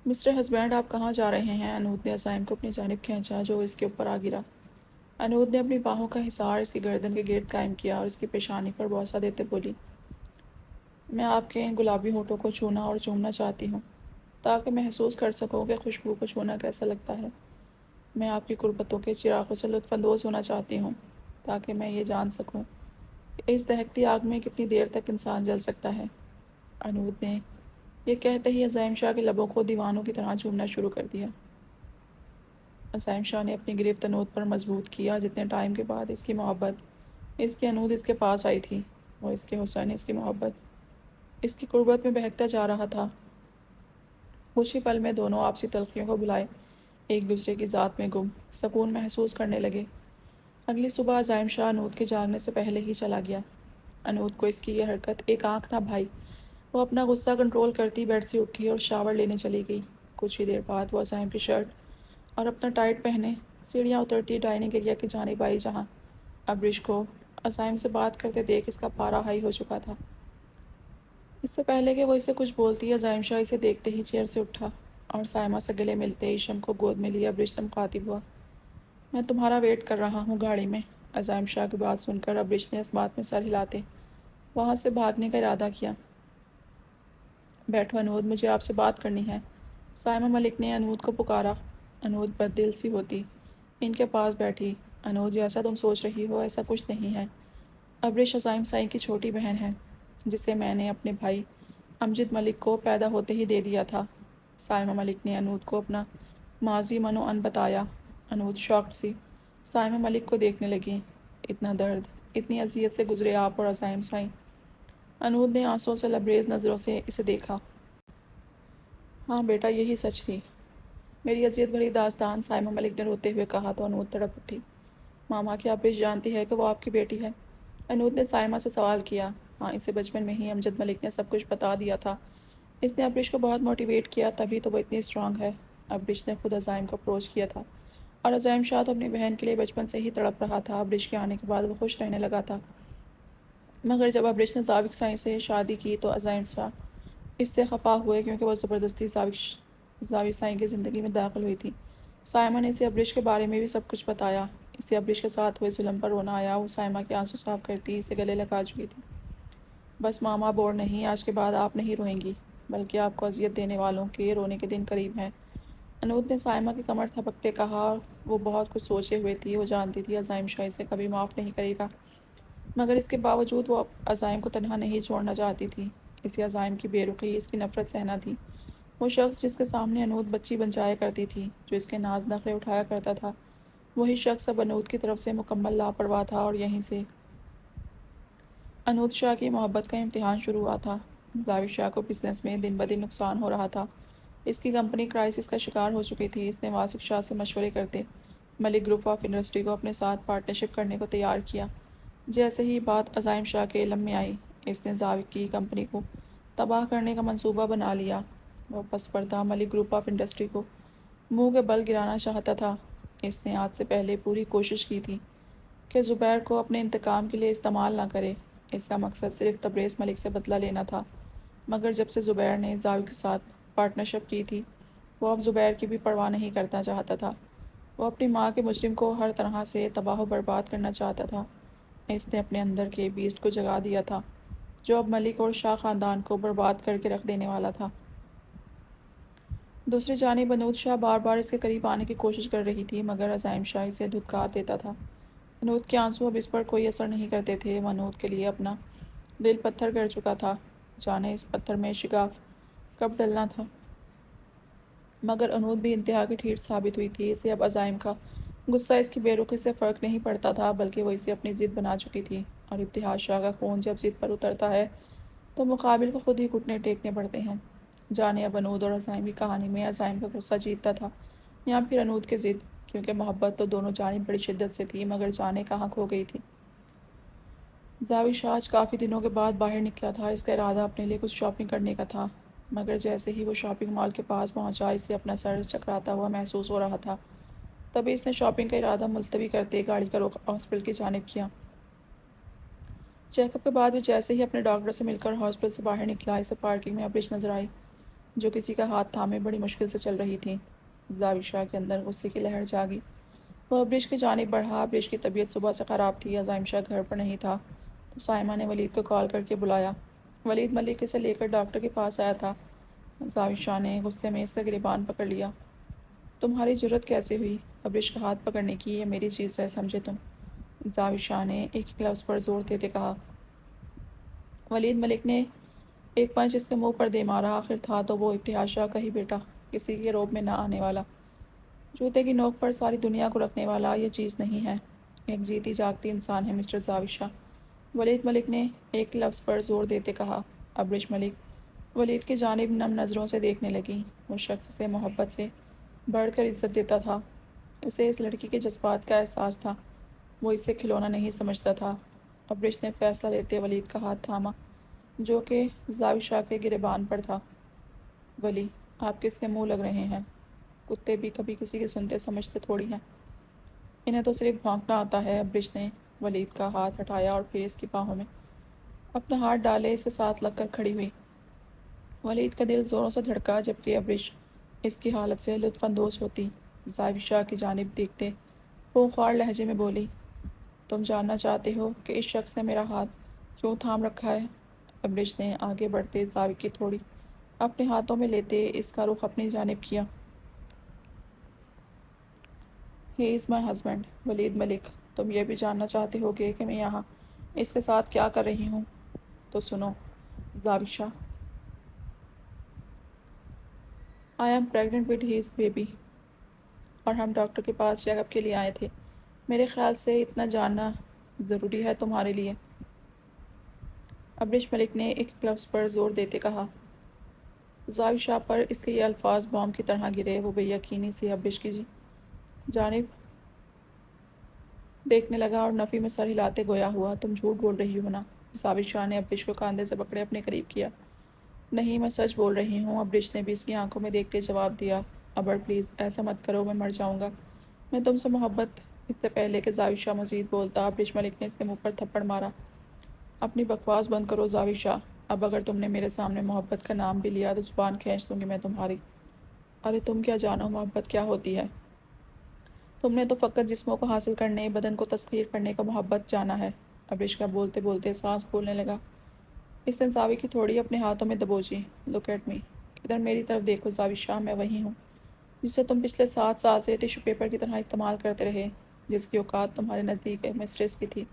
مسٹر ہسبینڈ، آپ کہاں جا رہے ہیں؟ انود نے عزائم کو اپنی جانب کھینچا جو اس کے اوپر آ گرا۔ انود نے اپنی باہوں کا حصار اس کی گردن کے گرد قائم کیا اور اس کی پیشانی پر بوسہ دیتے بولی، میں آپ کے ان گلابی ہونٹوں کو چھونا اور چومنا چاہتی ہوں تاکہ محسوس کر سکوں کہ خوشبو کو چھونا کیسا لگتا ہے۔ میں آپ کی قربتوں کے چراغوں سے لطف اندوز ہونا چاہتی ہوں تاکہ میں یہ جان سکوں کہ اس دہکتی آگ میں کتنی دیر تک انسان جل سکتا ہے۔ انود نے یہ کہتے ہی عزائم شاہ کے لبوں کو دیوانوں کی طرح چومنا شروع کر دیا۔ عزائم شاہ نے اپنی گرفت انود پر مضبوط کیا۔ جتنے ٹائم کے بعد اس کی محبت، اس کی انود اس کے پاس آئی تھی، وہ اس کے حسن، اس کی محبت، اس کی قربت میں بہکتا جا رہا تھا۔ کچھ ہی پل میں دونوں آپسی تلخیوں کو بھلائے ایک دوسرے کی ذات میں گم سکون محسوس کرنے لگے۔ اگلی صبح عزائم شاہ انود کے جاگنے سے پہلے ہی چلا گیا۔ انود کو اس کی یہ حرکت ایک آنکھ نہ بھائی۔ وہ اپنا غصہ کنٹرول کرتی بیڈ سے اٹھی اور شاور لینے چلی گئی۔ کچھ ہی دیر بعد وہ عزائم کی شرٹ اور اپنا ٹائٹ پہنے سیڑھیاں اترتی ڈائننگ ایریا کی جانب آئی جہاں ابریش کو عزائم سے بات کرتے دیکھ اس کا پارا ہائی ہو چکا تھا۔ اس سے پہلے کہ وہ اسے کچھ بولتی، عزائم شاہ اسے دیکھتے ہی چیئر سے اٹھا اور سائمہ سے گلے ملتے ایشم کو گود میں لیا ابریش سے مخاطب ہوا، میں تمہارا ویٹ کر رہا ہوں گاڑی میں۔ عزائم شاہ کی بات سن کر ابریش نے اس بات میں سر ہلاتے وہاں سے بھاگنے کا ارادہ کیا۔ بیٹھو انود، مجھے آپ سے بات کرنی ہے۔ سائمہ ملک نے انود کو پکارا۔ انود بد دل سی ہوتی ان کے پاس بیٹھی۔ انود، جیسا تم سوچ رہی ہو ایسا کچھ نہیں ہے۔ ابریش عزائم سائی کی چھوٹی بہن ہے جسے میں نے اپنے بھائی امجد ملک کو پیدا ہوتے ہی دے دیا تھا۔ سائمہ ملک نے انود کو اپنا ماضی من و ان بتایا۔ انود شاکڈ سی سائمہ ملک کو دیکھنے لگی۔ اتنا درد، اتنی اذیت سے گزرے آپ اور عزائم سائی؟ انود نے آنسوں سے لبریز نظروں سے اسے دیکھا۔ ہاں بیٹا، یہی سچ تھی میری اذیت بھری داستان، سائمہ ملک نے روتے ہوئے کہا تو انود تڑپ اٹھی۔ ماما، کیا ابریش جانتی ہے کہ وہ آپ کی بیٹی ہے؟ انود نے سائمہ سے سوال کیا۔ ہاں، اسے بچپن میں ہی امجد ملک نے سب کچھ بتا دیا تھا۔ اس نے ابریش کو بہت موٹیویٹ کیا، تبھی تو وہ اتنی اسٹرانگ ہے۔ ابریش نے خود عزائم کو اپروچ کیا تھا اور عزائم شاہ تو اپنی بہن کے لیے بچپن سے ہی تڑپ رہا تھا۔ ابریش کے آنے کے بعد وہ خوش رہنے لگا تھا، مگر جب ابریش نے زاوق سائی سے شادی کی تو عزائم شاہ اس سے خفا ہوئے کیونکہ وہ زبردستی زاوق سائی کی زندگی میں داخل ہوئی تھی۔ سائمہ نے اسے ابریش کے بارے میں بھی سب کچھ بتایا۔ اسے ابریش کے ساتھ ہوئے ظلم پر رونا آیا۔ وہ سائمہ کے آنسو صاف کرتی اسے گلے لگا چکی تھی۔ بس ماما، بور نہیں، آج کے بعد آپ نہیں روئیں گی، بلکہ آپ کو اذیت دینے والوں کے رونے کے دن قریب ہیں۔ انود نے سائمہ کی کمر تھپکتے کہا اور وہ بہت کچھ سوچے ہوئے تھی۔ وہ جانتی تھی عزائم شاہ اسے کبھی معاف نہیں کرے گا، مگر اس کے باوجود وہ عزائم کو تنہا نہیں چھوڑنا چاہتی تھی۔ اسے عزائم کی بے رخی، اس کی نفرت سہنا تھی۔ وہ شخص جس کے سامنے انود بچی بن جایا کرتی تھی، جو اس کے ناز نخرے اٹھایا کرتا تھا، وہی شخص اب انود کی طرف سے مکمل لاپرواہ تھا اور یہیں سے انود شاہ کی محبت کا امتحان شروع ہوا تھا۔ زاوق شاہ کو بزنس میں دن بدن نقصان ہو رہا تھا۔ اس کی کمپنی کرائسس کا شکار ہو چکی تھی۔ اس نے واسق شاہ سے مشورے کرتے ملک گروپ آف انڈسٹری کو اپنے ساتھ پارٹنرشپ کرنے کو تیار کیا۔ جیسے ہی بات عزائم شاہ کے علم میں آئی، اس نے زاوق کی کمپنی کو تباہ کرنے کا منصوبہ بنا لیا۔ وہ پس پردہ ملک گروپ آف انڈسٹری کو منہ کے بل گرانا چاہتا تھا۔ اس نے آج سے پہلے پوری کوشش کی تھی کہ زبیر کو اپنے انتقام کے لیے استعمال نہ کرے۔ اس کا مقصد صرف تبریز ملک سے بدلہ لینا تھا، مگر جب سے زبیر نے زاوق کے ساتھ پارٹنرشپ کی تھی، وہ اب زبیر کی بھی پرواہ نہیں کرنا چاہتا تھا۔ وہ اپنی ماں کے مجرم کو ہر طرح سے تباہ و برباد کرنا چاہتا تھا۔ اس نے اپنے اندر کے بیسٹ کو جگا دیا تھا جو اب ملک اور شاہ خاندان کو برباد کر کے رکھ دینے والا تھا۔ دوسری جانب انود شاہ بار بار اس کے قریب آنے کی کوشش کر رہی تھی، مگر عزائم شاہ اسے دھتکار دیتا تھا۔ انود کے آنسو اب اس پر کوئی اثر نہیں کرتے تھے۔ وہ انود کے لیے اپنا دل پتھر کر چکا تھا، جانے اس پتھر میں شگاف کب ڈلنا تھا۔ مگر انود بھی انتہا کی ٹھیٹ ثابت ہوئی تھی۔ اسے اب عزائم کا غصہ اس کی بے رخی سے فرق نہیں پڑتا تھا، بلکہ وہ اسے اپنی ضد بنا چکی تھی، اور ابتہاج شاہ کا خون جب ضد پر اترتا ہے تو مقابل کو خود ہی گھٹنے ٹیکنے پڑتے ہیں۔ جانے اب انود اور عزائم کی کہانی میں عزائم کا غصہ جیتتا تھا یا پھر انود کی ضد، کیونکہ محبت تو دونوں جانب بڑی شدت سے تھی، مگر جانے کہاں کھو گئی تھی۔ زاوش آج کافی دنوں کے بعد باہر نکلا تھا۔ اس کا ارادہ اپنے لیے کچھ شاپنگ کرنے کا تھا، مگر جیسے ہی وہ شاپنگ مال کے پاس پہنچا اسے اپنا سر چکراتا ہوا محسوس ہو رہا تھا۔ تبھی اس نے شاپنگ کا ارادہ ملتوی کرتے گاڑی کا رخ ہاسپٹل کی جانب کیا۔ چیک اپ کے بعد وہ جیسے ہی اپنے ڈاکٹر سے مل کر ہاسپٹل سے باہر نکلا، اسے پارکنگ میں ابریش نظر آئی، جو کسی کا ہاتھ تھامے بڑی مشکل سے چل رہی تھی۔ زاوشہ کے اندر غصے کی لہر جاگی۔ وہ ابریش کی جانب بڑھا۔ ابریش کی طبیعت صبح سے خراب تھی، عزائم شاہ گھر پر نہیں تھا، تو سائمہ نے ولید کو کال کر کے بلایا۔ ولید ملک اسے لے کر ڈاکٹر کے پاس آیا تھا۔ زاوشہ نے غصے میں اس کا گریبان پکڑ لیا۔ تمہاری جرت کیسے ہوئی ابریش کا ہاتھ پکڑنے کی؟ یہ میری چیز ہے، سمجھے تم؟ زاوشہ نے ایک لفظ پر زور دیتے کہا۔ ولید ملک نے ایک پنچ اس کے منہ پر دے مارا۔ آخر تھا تو وہ ابتہاج شاہ کا ہی بیٹا، کسی کے روب میں نہ آنے والا، جوتے کی نوک پر ساری دنیا کو رکھنے والا۔ یہ چیز نہیں ہے، ایک جیتی جاگتی انسان ہے مسٹر زاوشہ، ولید ملک نے ایک لفظ پر زور دیتے کہا۔ ابریش ملک ولید کی جانب نم نظروں سے دیکھنے لگی۔ وہ شخص سے محبت سے بڑھ کر عزت دیتا تھا۔ اسے اس لڑکی کے جذبات کا احساس تھا، وہ اسے کھلونا نہیں سمجھتا تھا۔ ابریش نے فیصلہ لیتے ولید کا ہاتھ تھاما، جو کہ زاوشہ کے گریبان پر تھا۔ ولی، آپ کس کے منہ لگ رہے ہیں؟ کتے بھی کبھی کسی کی سنتے سمجھتے تھوڑی ہیں، انہیں تو صرف بھونکنا آتا ہے۔ ابریش نے ولید کا ہاتھ ہٹایا اور پھر اس کی باہوں میں اپنا ہاتھ ڈالے اس کے ساتھ لگ کر کھڑی ہوئی۔ ولید کا دل زوروں سے دھڑکا، جبکہ ابریش اس کی حالت سے لطف اندوز ہوتی۔ زاوشہ کی جانب دیکھتے خونخوار لہجے میں بولی، تم جاننا چاہتے ہو کہ اس شخص نے میرا ہاتھ کیوں تھام رکھا ہے؟ ابریش نے آگے بڑھتے زاوی کی تھوڑی اپنے ہاتھوں میں لیتے اس کا رخ اپنی جانب کیا۔ ہی از مائی ہسبینڈ ولید ملک، تم یہ بھی جاننا چاہتے ہو کہ میں یہاں اس کے ساتھ کیا کر رہی ہوں؟ تو سنو Zavisha, I am pregnant with his baby, اور ہم ڈاکٹر کے پاس چیک اپ کے لیے آئے تھے۔ میرے خیال سے اتنا جاننا ضروری ہے تمہارے لیے؟ ابریش ملک نے ایک لفظ پر زور دیتے کہا۔ زاوشہ پر اس کے یہ الفاظ بام کی طرح گرے۔ وہ بے یقینی سے ابریش کی جانب دیکھنے لگا اور نفی میں سر ہلاتے گویا ہوا، تم جھوٹ بول رہی ہو نا؟ زاوشہ نے ابریش کو کاندھے سے پکڑے اپنے قریب کیا۔ نہیں، میں سچ بول رہی ہوں، ابریش نے بھی اس کی آنکھوں میں دیکھتے جواب دیا۔ ابر پلیز ایسا مت کرو، میں مر جاؤں گا، میں تم سے محبت۔ اس سے پہلے کہ زاوشہ مزید بولتا، ابریش ملک نے اس کے منہ پر تھپڑ مارا۔ اپنی بکواس بند کرو زاوشہ، اب اگر تم نے میرے سامنے محبت کا نام بھی لیا تو زبان کھینچ دوں گی میں تمہاری۔ ارے تم کیا جانو محبت کیا ہوتی ہے؟ تم نے تو فقط جسموں کو حاصل کرنے، بدن کو تسخیر کرنے کو محبت جانا ہے۔ ابریش کا بولتے بولتے سانس پھولنے لگا۔ اس نے زاوی کی تھوڑی اپنے ہاتھوں میں دبوچی۔ لک ایٹ می، ادھر میری طرف دیکھو زاوشہ، میں وہی ہوں جسے تم پچھلے 7 سال سے ٹیشو پیپر کی طرح استعمال کرتے رہے، جس کی اوقات تمہارے نزدیک مسٹریس کی تھی،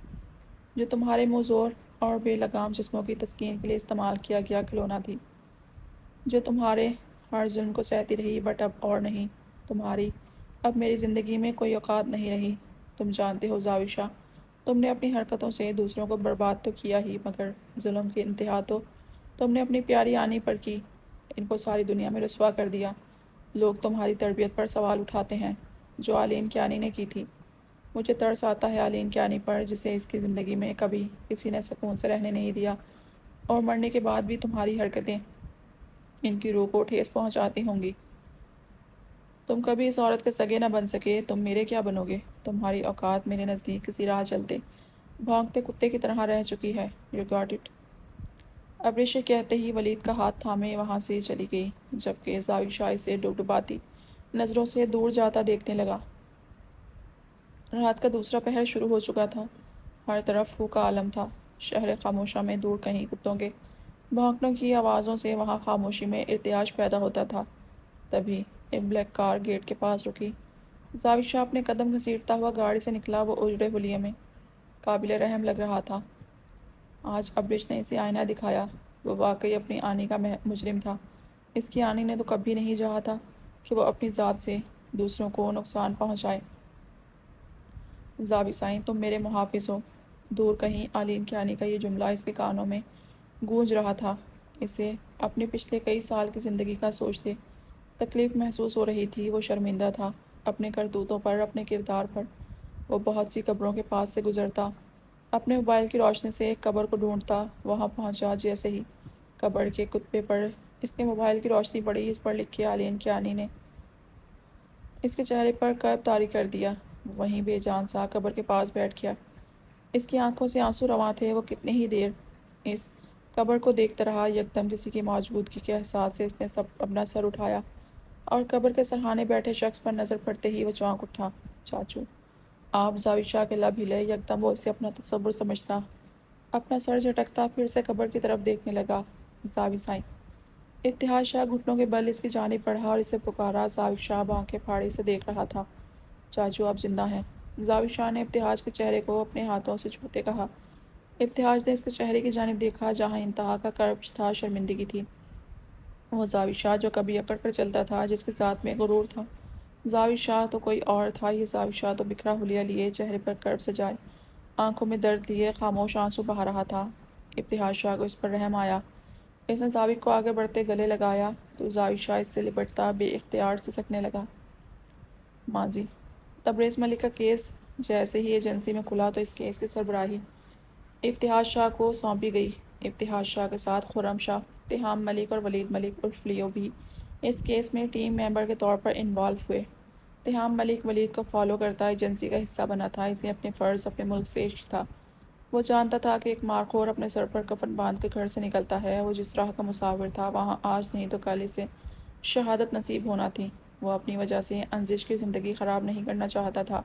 جو تمہارے منہ زور اور بے لگام جسموں کی تسکین کے لیے استعمال کیا گیا کھلونا تھی، جو تمہارے ہر ظلم کو سہتی رہی، بٹ اب اور نہیں، تمہاری اب میری زندگی میں کوئی اوقات نہیں رہی۔ تم جانتے ہو زاوشہ، تم نے اپنی حرکتوں سے دوسروں کو برباد تو کیا ہی، مگر ظلم کی انتہا تو تم نے اپنی پیاری آنی پر کی، ان کو ساری دنیا میں رسوا کر دیا۔ لوگ تمہاری تربیت پر سوال اٹھاتے ہیں، جو آلین کیانی نے کی تھی۔ مجھے ترس آتا ہے آلین کیانی پر، جسے اس کی زندگی میں کبھی کسی نے سکون سے رہنے نہیں دیا، اور مرنے کے بعد بھی تمہاری حرکتیں ان کی روح کو ٹھیس پہنچاتی ہوں گی۔ تم کبھی اس عورت کے سگے نہ بن سکے، تم میرے کیا بنو گے؟ تمہاری اوقات میرے نزدیک کسی راہ چلتے بھونکتے کتے کی طرح رہ چکی ہے۔ You got it. ابریش کہتے ہی ولید کا ہاتھ تھامے وہاں سے چلی گئی، جبکہ زاوشہ اسے ڈبڈباتی نظروں سے دور جاتا دیکھنے لگا۔ رات کا دوسرا پہر شروع ہو چکا تھا۔ ہر طرف پھونکا عالم تھا۔ شہر خاموشہ میں دور کہیں کتوں کے بھونکنے کی آوازوں سے وہاں خاموشی میں ارتعاش پیدا ہوتا تھا۔ تبھی ایک بلیک کار گیٹ کے پاس رکی۔ زاوشہ اپنے قدم گھسیٹتا ہوا گاڑی سے نکلا۔ وہ اجڑے حلیے میں قابل رحم لگ رہا تھا۔ آج ابریش نے اسے آئینہ دکھایا۔ وہ واقعی اپنی آنی کا مجرم تھا۔ اس کی آنی نے تو کبھی نہیں چاہا تھا کہ وہ اپنی ذات سے دوسروں کو نقصان پہنچائے۔ زاوی سائیں تم میرے محافظ ہو۔ دور کہیں آلین کیانی کا یہ جملہ اس کے کانوں میں گونج رہا تھا۔ اسے اپنے پچھلے کئی سال کی زندگی کا سوچتے تکلیف محسوس ہو رہی تھی۔ وہ شرمندہ تھا اپنے کرتوتوں پر، اپنے کردار پر۔ وہ بہت سی قبروں کے پاس سے گزرتا، اپنے موبائل کی روشنی سے ایک قبر کو ڈھونڈتا۔ وہاں پہنچا جیسے ہی قبر کے کتبے پر اس کے موبائل کی روشنی پڑی، اس پر لکھے آلین کیانی نے اس کے چہرے پر کرب طاری کر دیا۔ وہیں بے جان سا قبر کے پاس بیٹھ گیا۔ اس کی آنکھوں سے آنسو رواں تھے۔ وہ کتنی ہی دیر اس قبر کو دیکھتا رہا۔ یکدم کسی کی موجودگی کے احساس سے اس نے اپنا سر اٹھایا اور قبر کے سرہانے بیٹھے شخص پر نظر پڑتے ہی وہ چونک اٹھا۔ چاچو! آپ! زاوی شاہ کے لب ہلے۔ یکدم وہ اسے اپنا تصور سمجھتا، اپنا سر جھٹکتا، پھر سے قبر کی طرف دیکھنے لگا۔ زاوی سائیں! ابتہاج شاہ گھٹنوں کے بل اس کی جانب بڑھا اور اسے پکارا۔ زاوی شاہ آنکھیں پھاڑے اسے دیکھ رہا تھا۔ چاچو آپ زندہ ہیں! زاوی شاہ نے ابتہاج کے چہرے کو اپنے ہاتھوں سے چھوتے کہا۔ ابتہاج نے اس کے چہرے کی جانب دیکھا جہاں انتہا کا کرب تھا، شرمندگی تھی۔ وہ زاوی شاہ جو کبھی اکڑ کر چلتا تھا، جس کے ذات میں غرور تھا، زاوی شاہ تو کوئی اور تھا۔ یہ زاوی شاہ تو بکھرا حلیہ لیے، چہرے پر کرب سجائے، آنکھوں میں درد لیے خاموش آنسو بہا رہا تھا۔ ابتہاج شاہ کو اس پر رحم آیا۔ اس نے زاوی کو آگے بڑھتے گلے لگایا تو زاوی شاہ اس سے لپٹتا بے اختیار سسکنے لگا۔ ماضی: تبریز ملک کا کیس جیسے ہی ایجنسی میں کھلا تو اس کیس کی سربراہی ابتہاج شاہ کو سونپی گئی۔ ابتہاج شاہ کے ساتھ خرم شاہ، تہام ملک اور ولید ملک عرف لیو بھی اس کیس میں ٹیم ممبر کے طور پر انوالو ہوئے۔ تہام ملک ولید کو فالو کرتا ایجنسی کا حصہ بنا تھا۔ اسے اپنے فرض، اپنے ملک سے عشق تھا۔ وہ جانتا تھا کہ ایک مارخور اپنے سر پر کفن باندھ کے گھر سے نکلتا ہے۔ وہ جس راہ کا مسافر تھا، وہاں آج نہیں تو کل اسے شہادت نصیب ہونا تھی۔ وہ اپنی وجہ سے انزش کی زندگی خراب نہیں کرنا چاہتا تھا۔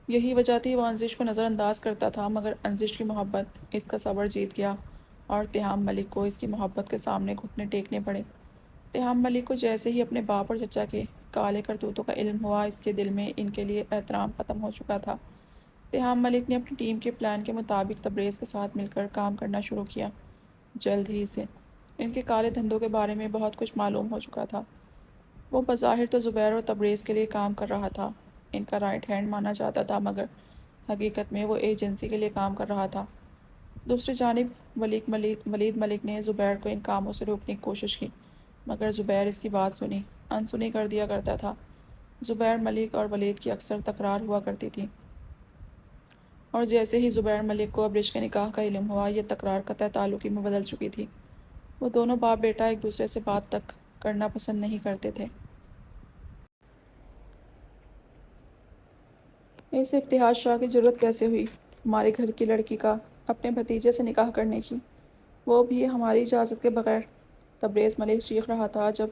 یہی وجہ تھی وہ انزش کو نظر انداز کرتا تھا، مگر انزش کی محبت اس کا صبر جیت گیا اور تہام ملک کو اس کی محبت کے سامنے گھٹنے ٹیکنے پڑے۔ تہام ملک کو جیسے ہی اپنے باپ اور چچا کے کالے کرتوتوں کا علم ہوا، اس کے دل میں ان کے لیے احترام ختم ہو چکا تھا۔ تہام ملک نے اپنی ٹیم کے پلان کے مطابق تبریز کے ساتھ مل کر کام کرنا شروع کیا۔ جلد ہی اسے ان کے کالے دھندوں کے بارے میں بہت کچھ معلوم ہو چکا تھا۔ وہ بظاہر تو زبیر اور تبریز کے لیے کام کر رہا تھا، ان کا رائٹ ہینڈ مانا جاتا تھا، مگر حقیقت میں وہ ایجنسی کے لیے کام کر رہا تھا۔ دوسری جانب ولید ملک نے زبیر کو ان کاموں سے روکنے کی کوشش کی، مگر زبیر اس کی بات سنی انسنی کر دیا کرتا تھا۔ زبیر ملک اور ولید کی اکثر تکرار ہوا کرتی تھی، اور جیسے ہی زبیر ملک کو اب رشک نکاح کا علم ہوا، یہ تکرار قطع تعلقی میں بدل چکی تھی۔ وہ دونوں باپ بیٹا ایک دوسرے سے بات تک کرنا پسند نہیں کرتے تھے۔ اس ابتہاج شاہ کی جرأت کیسے ہوئی ہمارے گھر کی لڑکی کا اپنے بھتیجے سے نکاح کرنے کی، وہ بھی ہماری اجازت کے بغیر؟ تبریز ملک چیخ رہا تھا جب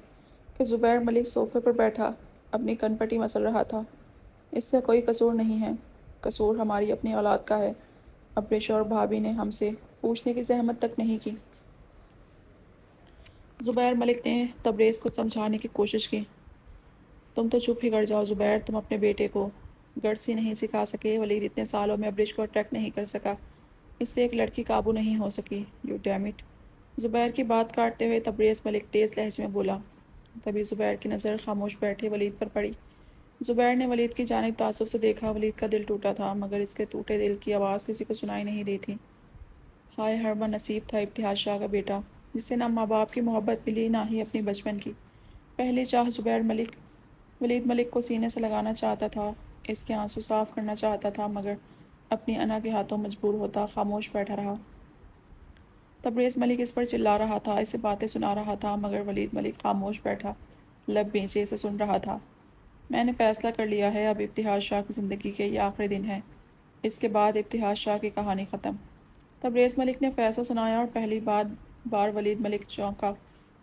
کہ زبیر ملک صوفے پر بیٹھا اپنی کن پٹی مسل رہا تھا۔ اس سے کوئی قصور نہیں ہے، قصور ہماری اپنی اولاد کا ہے۔ ابریش اور بھابھی نے ہم سے پوچھنے کی زحمت تک نہیں کی۔ زبیر ملک نے تبریز کو سمجھانے کی کوشش کی۔ تم تو چپ ہی کر جاؤ زبیر، تم اپنے بیٹے کو گٹس ہی نہیں سکھا سکے۔ ولید اتنے سالوں میں ابریش کو اٹریکٹ نہیں کر سکا، اس سے ایک لڑکی قابو نہیں ہو سکی۔ You dam it! زبیر کی بات کاٹتے ہوئے تبریز ملک تیز لہجے میں بولا۔ تبھی زبیر کی نظر خاموش بیٹھے ولید پر پڑی۔ زبیر نے ولید کی جانب تعصب سے دیکھا۔ ولید کا دل ٹوٹا تھا، مگر اس کے ٹوٹے دل کی آواز کسی کو سنائی نہیں دی تھی۔ ہائے ہربا نصیب تھا ابتہاج شاہ کا بیٹا، جسے نہ ماں باپ کی محبت ملی، نہ ہی اپنی بچپن کی پہلی چاہ۔ زبیر ملک ولید ملک کو سینے سے لگانا چاہتا تھا، اس کے آنسو صاف کرنا چاہتا تھا، مگر اپنی انا کے ہاتھوں مجبور ہوتا خاموش بیٹھا رہا۔ تبریز ملک اس پر چلا رہا تھا، اسے باتیں سنا رہا تھا، مگر ولید ملک خاموش بیٹھا لب بھینچے اسے سن رہا تھا۔ میں نے فیصلہ کر لیا ہے، اب ابتہاج شاہ کی زندگی کے یہ آخری دن ہیں، اس کے بعد ابتہاج شاہ کی کہانی ختم۔ تبریز ملک نے فیصلہ سنایا اور پہلی بار ولید ملک چونکا۔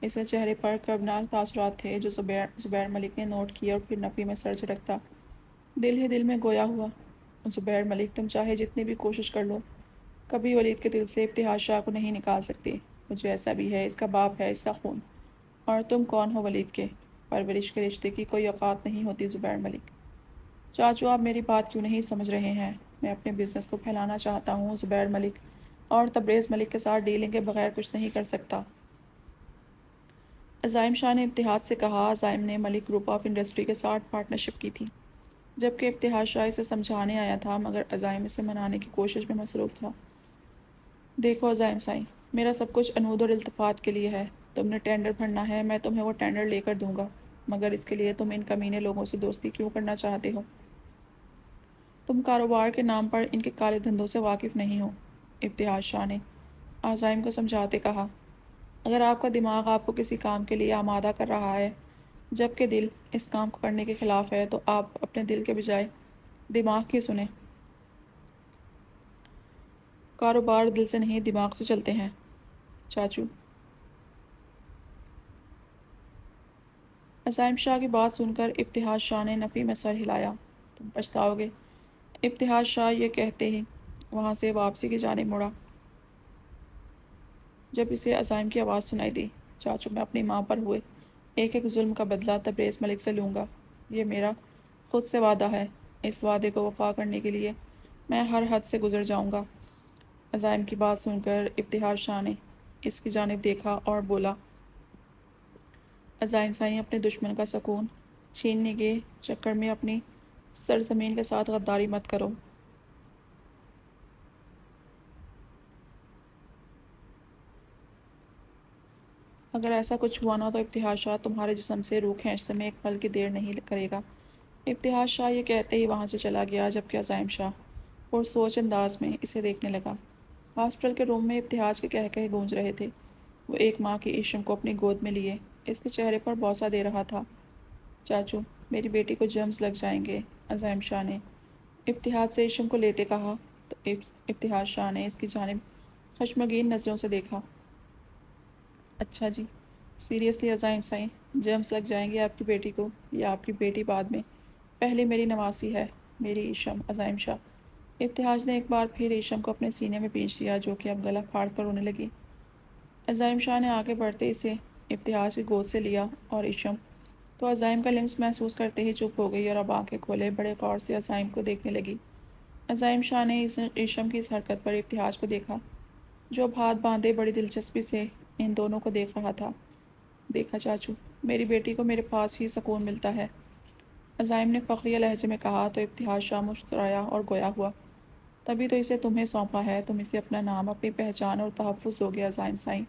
اس کے چہرے پر کربناک تاثرات تھے جو زبیر ملک نے نوٹ کیے اور پھر نفی میں سر جھٹکتا دل ہی دل میں گویا ہوا۔ زبیر ملک، تم چاہے جتنی بھی کوشش کر لو، کبھی ولید کے دل سے ابتہاج شاہ کو نہیں نکال سکتی۔ وہ جیسا بھی ہے، اس کا باپ ہے، اس کا خون، اور تم کون ہو ولید کے؟ پرورش کے رشتے کی کوئی اوقات نہیں ہوتی زبیر ملک۔ چاچو آپ میری بات کیوں نہیں سمجھ رہے ہیں؟ میں اپنے بزنس کو پھیلانا چاہتا ہوں، زبیر ملک اور تبریز ملک کے ساتھ ڈیلنگ کے بغیر کچھ نہیں کر سکتا۔ عزائم شاہ نے ابتہاج سے کہا۔ عزائم نے ملک گروپ آف انڈسٹری کے ساتھ پارٹنرشپ کی تھی۔ جبکہ ابتہاج شاہ اسے سمجھانے آیا تھا مگر عزائم اسے منانے کی کوشش میں مصروف تھا۔ دیکھو عزائم سائیں، میرا سب کچھ انود اور التفات کے لیے ہے۔ تم نے ٹینڈر بھرنا ہے، میں تمہیں وہ ٹینڈر لے کر دوں گا، مگر اس کے لیے تم ان کمینے لوگوں سے دوستی کیوں کرنا چاہتے ہو؟ تم کاروبار کے نام پر ان کے کالے دھندوں سے واقف نہیں ہو، ابتہاج شاہ نے عزائم کو سمجھاتے کہا۔ اگر آپ کا دماغ آپ کو کسی کام کے لیے آمادہ کر رہا ہے جبکہ دل اس کام کو کرنے کے خلاف ہے تو آپ اپنے دل کے بجائے دماغ کی سنیں۔ کاروبار دل سے نہیں دماغ سے چلتے ہیں چاچو۔ عزائم شاہ کی بات سن کر ابتہاج شاہ نے نفی میں سر ہلایا۔ تم پچھتاؤ گے، ابتہاج شاہ یہ کہتے ہی وہاں سے واپسی کی جانب مڑا۔ جب اسے عزائم کی آواز سنائی دی، چاچو میں اپنی ماں پر ہوئے ایک ایک ظلم کا بدلہ تبریز ملک سے لوں گا، یہ میرا خود سے وعدہ ہے۔ اس وعدے کو وفا کرنے کے لیے میں ہر حد سے گزر جاؤں گا۔ عزائم کی بات سن کر ابتہاج شاہ نے اس کی جانب دیکھا اور بولا، عزائم سائیں اپنے دشمن کا سکون چھیننے کے چکر میں اپنی سرزمین کے ساتھ غداری مت کرو۔ اگر ایسا کچھ ہوا نا تو ابتہاج شاہ تمہارے جسم سے روح کھینچنے میں ایک پل کی دیر نہیں کرے گا۔ ابتہاج شاہ یہ کہتے ہی وہاں سے چلا گیا جبکہ عزائم شاہ پرسوچ انداز میں اسے دیکھنے لگا۔ ہاسپٹل کے روم میں ابتہاج کے کہکہے گونج رہے تھے۔ وہ ایک ماں کی ایشم کو اپنی گود میں لیے اس کے چہرے پر بوسہ دے رہا تھا۔ چاچو میری بیٹی کو جرمز لگ جائیں گے، عزائم شاہ نے ابتہاج سے ایشم کو لیتے کہا تو ابتہاج شاہ نے اس کی جانب خشمگین نظروں سے دیکھا۔ اچھا جی، سیریسلی عزائم سائیں، جرمز لگ جائیں گے آپ کی بیٹی کو یا آپ کی بیٹی بعد میں؟ پہلے میری نواسی ہے، میری ایشم۔ عزائم شاہ ابتہاج نے ایک بار پھر ایشم کو اپنے سینے میں پیچ دیا جو کہ اب گلا پھاڑ کر رونے لگی۔ عزائم شاہ نے آگے بڑھتے اسے ابتہاج کی گود سے لیا اور ایشم تو عزائم کا لمس محسوس کرتے ہی چپ ہو گئی اور اب آنکھیں کھولے بڑے غور سے عزائم کو دیکھنے لگی۔ عزائم شاہ نے ایشم کی اس حرکت پر ابتہاج کو دیکھا جو اب ہاتھ باندھے بڑی دلچسپی سے ان دونوں کو دیکھ رہا تھا۔ دیکھا چاچو، میری بیٹی کو میرے پاس ہی سکون ملتا ہے، عزائم نے فخریہ لہجے میں کہا تو ابتہاج شاہ مسکرایا اور گویا ہوا، تبھی تو اسے تمہیں سونپا ہے، تم اسے اپنا نام، اپنی پہچان اور تحفظ دو گے عزائم سائیں،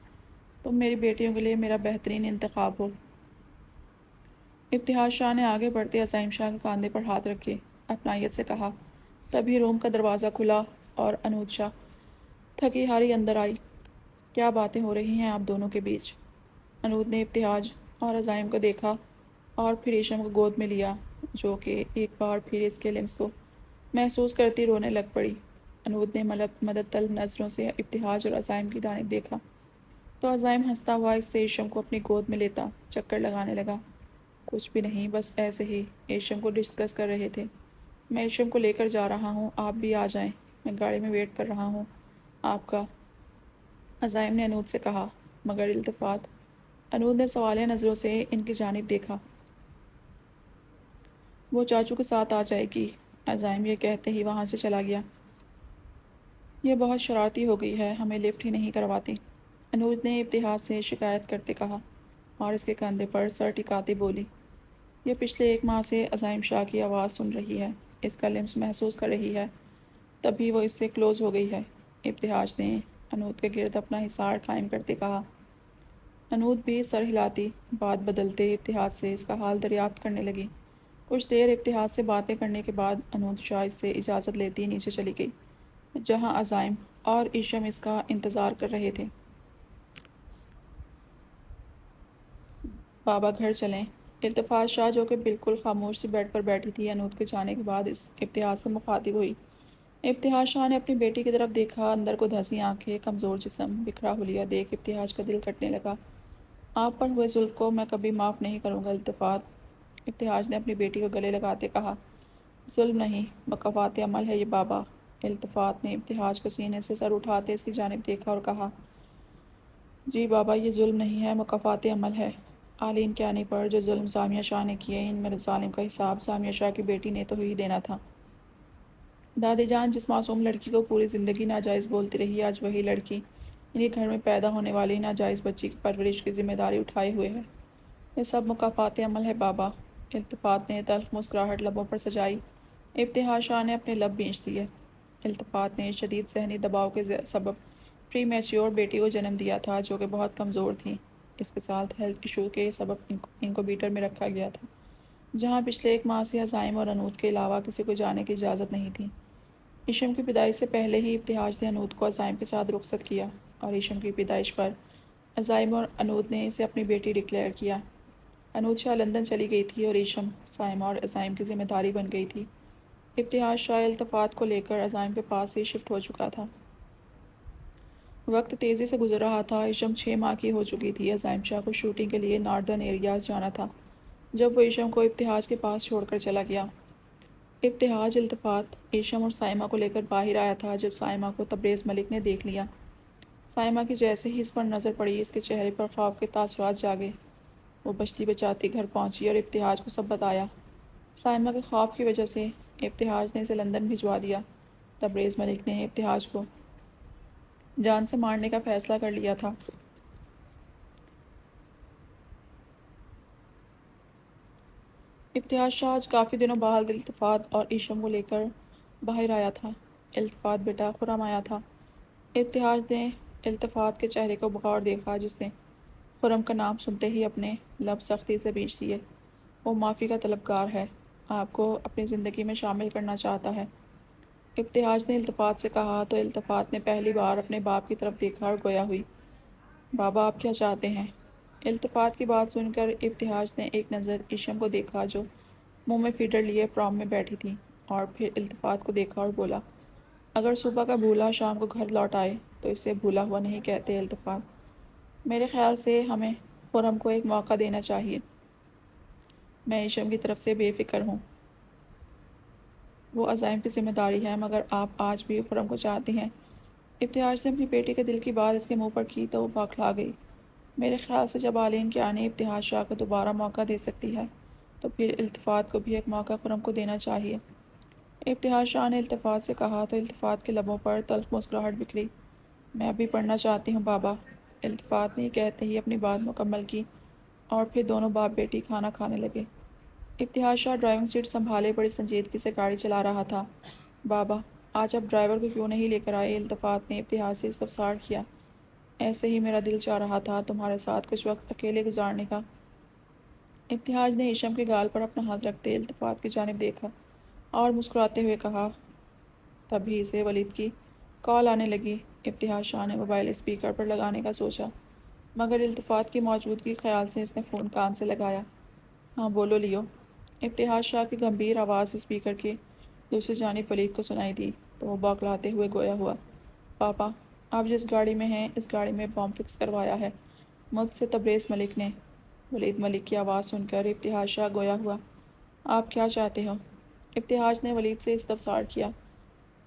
تم میری بیٹیوں کے لیے میرا بہترین انتخاب ہو۔ ابتہاج شاہ نے آگے بڑھتے عزائم شاہ کے کاندھے پر ہاتھ رکھے اپنائیت سے کہا۔ تبھی روم کا دروازہ کھلا اور انود شاہ تھکی ہاری اندر آئی۔ کیا باتیں ہو رہی ہیں آپ دونوں کے بیچ؟ انود نے ابتہاج اور عزائم کو دیکھا اور پھر ایشم کو گود میں لیا جو کہ ایک بار پھر اس کے لمس کو محسوس کرتی رونے لگ پڑی۔ انود نے مدد طلب نظروں سے ابتہاج اور عزائم کی جانب دیکھا تو عزائم ہنستا ہوا اس سے ایشم کو اپنی گود میں لیتا چکر لگانے لگا۔ کچھ بھی نہیں، بس ایسے ہی ایشم کو ڈسکس کر رہے تھے۔ میں ایشم کو لے کر جا رہا ہوں، آپ بھی آ جائیں، میں گاڑی میں ویٹ کر رہا ہوں آپ کا، عزائم نے انود سے کہا۔ مگر التفات؟ انود نے سوالیہ نظروں سے ان کی جانب دیکھا۔ وہ چاچو کے ساتھ آ جائے گی، عزائم یہ کہتے ہی وہاں سے چلا گیا۔ یہ بہت شرارتی ہو گئی ہے، ہمیں لفٹ ہی نہیں کرواتی، انود نے ابتہاج سے شکایت کرتے کہا اور اس کے کندھے پر سر ٹکاتے بولی۔ یہ پچھلے ایک ماہ سے عزائم شاہ کی آواز سن رہی ہے، اس کا لمس محسوس کر رہی ہے، تبھی وہ اس سے کلوز ہو گئی ہے، ابتہاج نے انود کے گرد اپنا حصار قائم کرتے کہا۔ انود بھی سر ہلاتی بات بدلتے ابتہاج سے اس کا حال دریافت کرنے لگی۔ کچھ دیر ابتہاج سے باتیں کرنے کے بعد انود شاہ اس سے اجازت لیتی نیچے چلی گئی جہاں عزائم اور ایشم اس کا انتظار کر رہے تھے۔ بابا گھر چلیں، التفات شاہ جو کہ بالکل خاموش سی بیڈ پر بیٹھی تھی انود کے جانے کے بعد اس ابتہاج سے مخاطب ہوئی۔ ابتہاج شاہ نے اپنی بیٹی کی طرف دیکھا، اندر کو دھنسی آنکھیں، کمزور جسم، بکھرا حلیہ دیکھ ابتہاج کا دل کٹنے لگا۔ آپ پر ہوئے ظلم کو میں کبھی معاف نہیں کروں گا التفات، ابتہاج نے اپنی بیٹی کو گلے لگاتے کہا۔ ظلم نہیں، مکافات عمل ہے یہ بابا، التفات نے ابتہاج کے سینے سے سر اٹھاتے اس کی جانب دیکھا اور کہا۔ جی بابا، یہ ظلم نہیں ہے، مکافات عمل ہے، عالین کے آنے پر جو ظلم سامیہ شاہ نے کیے ان میں ظالم کا حساب سامیہ شاہ کی بیٹی نے تو ہی دینا تھا۔ دادی جان جس معصوم لڑکی کو پوری زندگی ناجائز بولتی رہی آج وہی لڑکی انہیں گھر میں پیدا ہونے والی ناجائز بچی کی پرورش کی ذمہ داری اٹھائے ہوئے ہے، یہ سب مکافات عمل ہے بابا، التفات نے تلخ مسکراہٹ لبوں پر سجائی ابتہاج شاہ نے اپنے لب بھینچ دیے۔ التفات نے شدید ذہنی دباؤ کے سبب پری میچیور بیٹی کو جنم دیا تھا جو کہ بہت کمزور تھی۔ اس کے ساتھ ہیلتھ ایشو کے سبب انکوبیٹر میں رکھا گیا تھا، جہاں پچھلے 1 ماہ سے عزائم اور انود کے علاوہ کسی کو جانے کی اجازت نہیں تھی۔ ایشم کی پیدائش سے پہلے ہی ابتہاج نے انود کو عزائم کے ساتھ رخصت کیا اور ایشم کی پیدائش پر عزائم اور انود نے اسے اپنی بیٹی ڈکلیئر کیا۔ انود شاہ لندن چلی گئی تھی اور ایشم سائمہ اور عزائم کی ذمہ داری بن گئی تھی۔ ابتہاج شاہ التفات کو لے کر عزائم کے پاس سے شفٹ ہو چکا تھا۔ وقت تیزی سے گزر رہا تھا۔ ایشم 6 ماہ کی ہو چکی تھی۔ عزائم شاہ کو شوٹنگ کے لیے ناردرن ایریاز جانا تھا جب وہ ایشم کو ابتہاج کے پاس چھوڑ کر چلا گیا۔ ابتہاج التفات، ایشم اور سائمہ کو لے کر باہر آیا تھا جب سائمہ کو تبریز ملک نے دیکھ لیا۔ سائمہ کی جیسے ہی اس پر نظر پڑی اس کے چہرے پر خواب کے تاثرات جاگے۔ وہ بچتی بچاتی گھر پہنچی اور ابتہاج کو سب بتایا۔ سائمہ کے خوف کی وجہ سے ابتہاج نے اسے لندن بھجوا دیا۔ تبریز ملک نے ابتہاج کو جان سے مارنے کا فیصلہ کر لیا تھا۔ ابتہاج شاہ آج کافی دنوں بعد التفات اور ایشم کو لے کر باہر آیا تھا۔ التفات بیٹا خرم آیا تھا۔ ابتہاج نے التفات کے چہرے کو بغور دیکھا جس نے خرم کا نام سنتے ہی اپنے لب سختی سے بھینچ دیے۔ وہ معافی کا طلبگار ہے، آپ کو اپنی زندگی میں شامل کرنا چاہتا ہے۔ ابتہاج نے التفات سے کہا تو التفات نے پہلی بار اپنے باپ کی طرف دیکھا اور گویا ہوئی۔ بابا آپ کیا چاہتے ہیں؟ التفات کی بات سن کر ابتہاج نے ایک نظر ایشم کو دیکھا جو منہ میں فیڈر لیے پرام میں بیٹھی تھی، اور پھر التفات کو دیکھا اور بولا، اگر صبح کا بھولا شام کو گھر لوٹ آئے تو اسے بھولا ہوا نہیں کہتے التفات۔ میرے خیال سے ہمیں خرم کو ایک موقع دینا چاہیے۔ میں ایشم کی طرف سے بے فکر ہوں۔ وہ عزائم کی ذمہ داری ہے، مگر آپ آج بھی خرم کو چاہتی ہیں۔ ابتہاج نے اپنی بیٹی کے دل کی بات اس کے منہ پر کی تو وہ بوکھلا گئی۔ میرے خیال سے جب آلین کی آنے ابتہاج شاہ کو دوبارہ موقع دے سکتی ہے تو پھر التفات کو بھی ایک موقع خرم کو دینا چاہیے۔ ابتہاج شاہ نے التفات سے کہا تو التفات کے لبوں پر تلخ مسکراہٹ بکھری۔ میں ابھی پڑھنا چاہتی ہوں بابا۔ التفات نے کہتے ہی اپنی بات مکمل کی اور پھر دونوں باپ بیٹی کھانا کھانے لگے۔ ابتہاج شاہ ڈرائیونگ سیٹ سنبھالے بڑی سنجیدگی سے گاڑی چلا رہا تھا۔ بابا آج آپ ڈرائیور کو کیوں نہیں لے کر آئے؟ التفات نے ابتہاج سے استفسار کیا۔ ایسے ہی میرا دل چاہ رہا تھا تمہارے ساتھ کچھ وقت اکیلے گزارنے کا۔ ابتہاج نے ایشم کے گال پر اپنا ہاتھ رکھتے التفات کی جانب دیکھا اور مسکراتے ہوئے کہا۔ تبھی سے ولید کی کال آنے لگی۔ ابتہاج شاہ نے موبائل اسپیکر پر لگانے کا سوچا، مگر التفات کی موجودگی خیال سے اس نے فون کان سے لگایا۔ ہاں بولو لیو۔ ابتہاج شاہ کی گمبھیر آواز اسپیکر کی دوسری جانب ولید کو سنائی دی تو وہ بوکھلاتے ہوئے گویا ہوا، پاپا آپ جس گاڑی میں ہیں اس گاڑی میں بم فکس کروایا ہے مجھ سے تبریز ملک نے۔ ولید ملک کی آواز سن کر ابتہاج شاہ گویا ہوا، آپ کیا چاہتے ہو؟ ابتہاج نے ولید سے استفسار کیا۔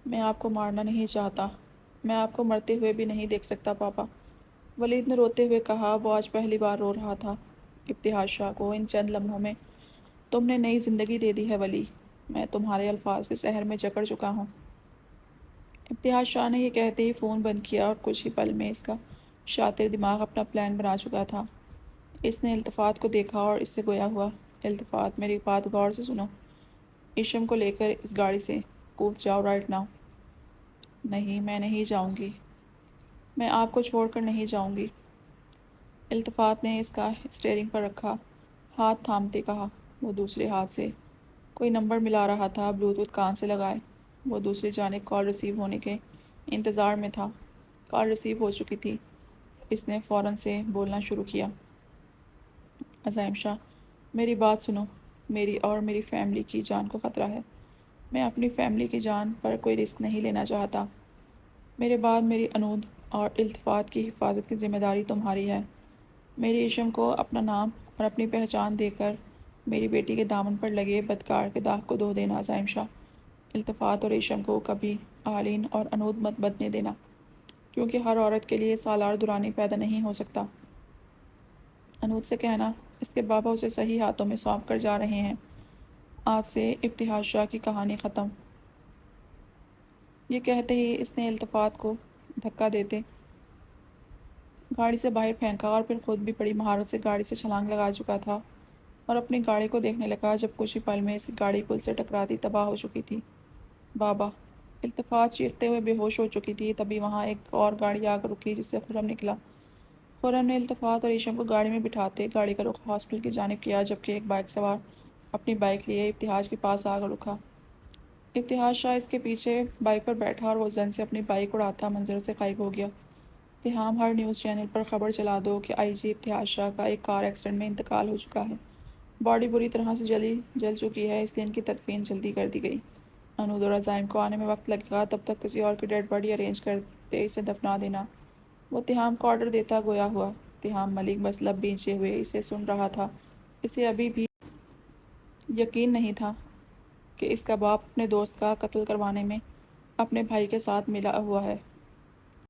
میں آپ کو مارنا نہیں چاہتا، میں آپ کو مرتے ہوئے بھی نہیں دیکھ سکتا پاپا، ولید نے روتے ہوئے کہا۔ وہ آج پہلی بار رو رہا تھا۔ ابتہاج شاہ کو ان چند لمحوں میں تم نے نئی زندگی دے دی ہے ولی، میں تمہارے الفاظ کے سحر میں جکڑ چکا ہوں۔ ابتہاج شاہ نے یہ کہتے ہی فون بند کیا اور کچھ ہی پل میں اس کا شاطر دماغ اپنا پلان بنا چکا تھا۔ اس نے التفات کو دیکھا اور اس سے گویا ہوا، التفات میری بات غور سے سنو، ایشم کو لے کر اس گاڑی سے کود جاؤ رائٹ ناؤ۔ نہیں میں نہیں جاؤں گی، میں آپ کو چھوڑ کر نہیں جاؤں گی۔ التفات نے اس کا اسٹیئرنگ پر رکھا ہاتھ تھامتے کہا۔ وہ دوسرے ہاتھ سے کوئی نمبر ملا رہا تھا، بلوٹوتھ کان سے لگائے۔ وہ دوسری جانب کال ریسیو ہونے کے انتظار میں تھا۔ کال ریسیو ہو چکی تھی۔ اس نے فوراً سے بولنا شروع کیا۔ عزائم شاہ میری بات سنو، میری اور میری فیملی کی جان کو خطرہ ہے۔ میں اپنی فیملی کی جان پر کوئی رسک نہیں لینا چاہتا۔ میرے بعد میری انود اور التفات کی حفاظت کی ذمہ داری تمہاری ہے۔ میری ایشم کو اپنا نام اور اپنی پہچان دے کر میری بیٹی کے دامن پر لگے بدکار کے داغ کو دھو دینا عزائم شاہ۔ التفات اور ایشم کو کبھی آلین اور انود مت بدنے دینا، کیونکہ ہر عورت کے لیے سالار دورانی پیدا نہیں ہو سکتا۔ انود سے کہنا اس کے بابا اسے صحیح ہاتھوں میں سونپ کر جا رہے ہیں۔ آج سے ابتہاج شاہ کی کہانی ختم۔ یہ کہتے ہی اس نے التفات کو دھکا دیتے گاڑی سے باہر پھینکا اور پھر خود بھی بڑی مہارت سے گاڑی سے چھلانگ لگا چکا تھا۔ اور اپنی گاڑی کو دیکھنے لگا جب کچھ ہی پل میں اس کی گاڑی پل سے ٹکراتی تباہ ہو چکی تھی۔ بابا! التفات چیختے ہوئے بے ہوش ہو چکی تھی، تبھی وہاں ایک اور گاڑی آ کر رکی جس سے خرم نکلا۔ خرم نے التفات اور ایشم کو گاڑی میں بٹھاتے گاڑی کا رخ ہاسپٹل کی جانب کیا، جبکہ ایک بائک سوار اپنی بائک لیے ابتہاج کے پاس آ کر رکا۔ ابتہاج شاہ اس کے پیچھے بائک پر بیٹھا اور وہ زن سے اپنی بائک اڑاتا منظر سے غائب ہو گیا۔ تاہم ہر نیوز چینل پر خبر چلا دو کہ آئی جی ابتہاج شاہ کا ایک کار ایکسیڈنٹ میں انتقال ہو چکا ہے۔ باڈی بری طرح سے جل چکی ہے، اس لیے ان کی تدفین جلدی کر دی گئی۔ انود اور عزائم کو آنے میں وقت لگے گا، تب تک کسی اور کی ڈیڈ باڈی ارینج کرتے اسے دفنا دینا۔ وہ تیہام کو آرڈر دیتا گویا ہوا۔ تاہم ملک بس لب بھینچے ہوئے اسے سن رہا تھا۔ اسے ابھی بھی یقین نہیں تھا کہ اس کا باپ اپنے دوست کا قتل کروانے میں اپنے بھائی کے ساتھ ملا ہوا ہے۔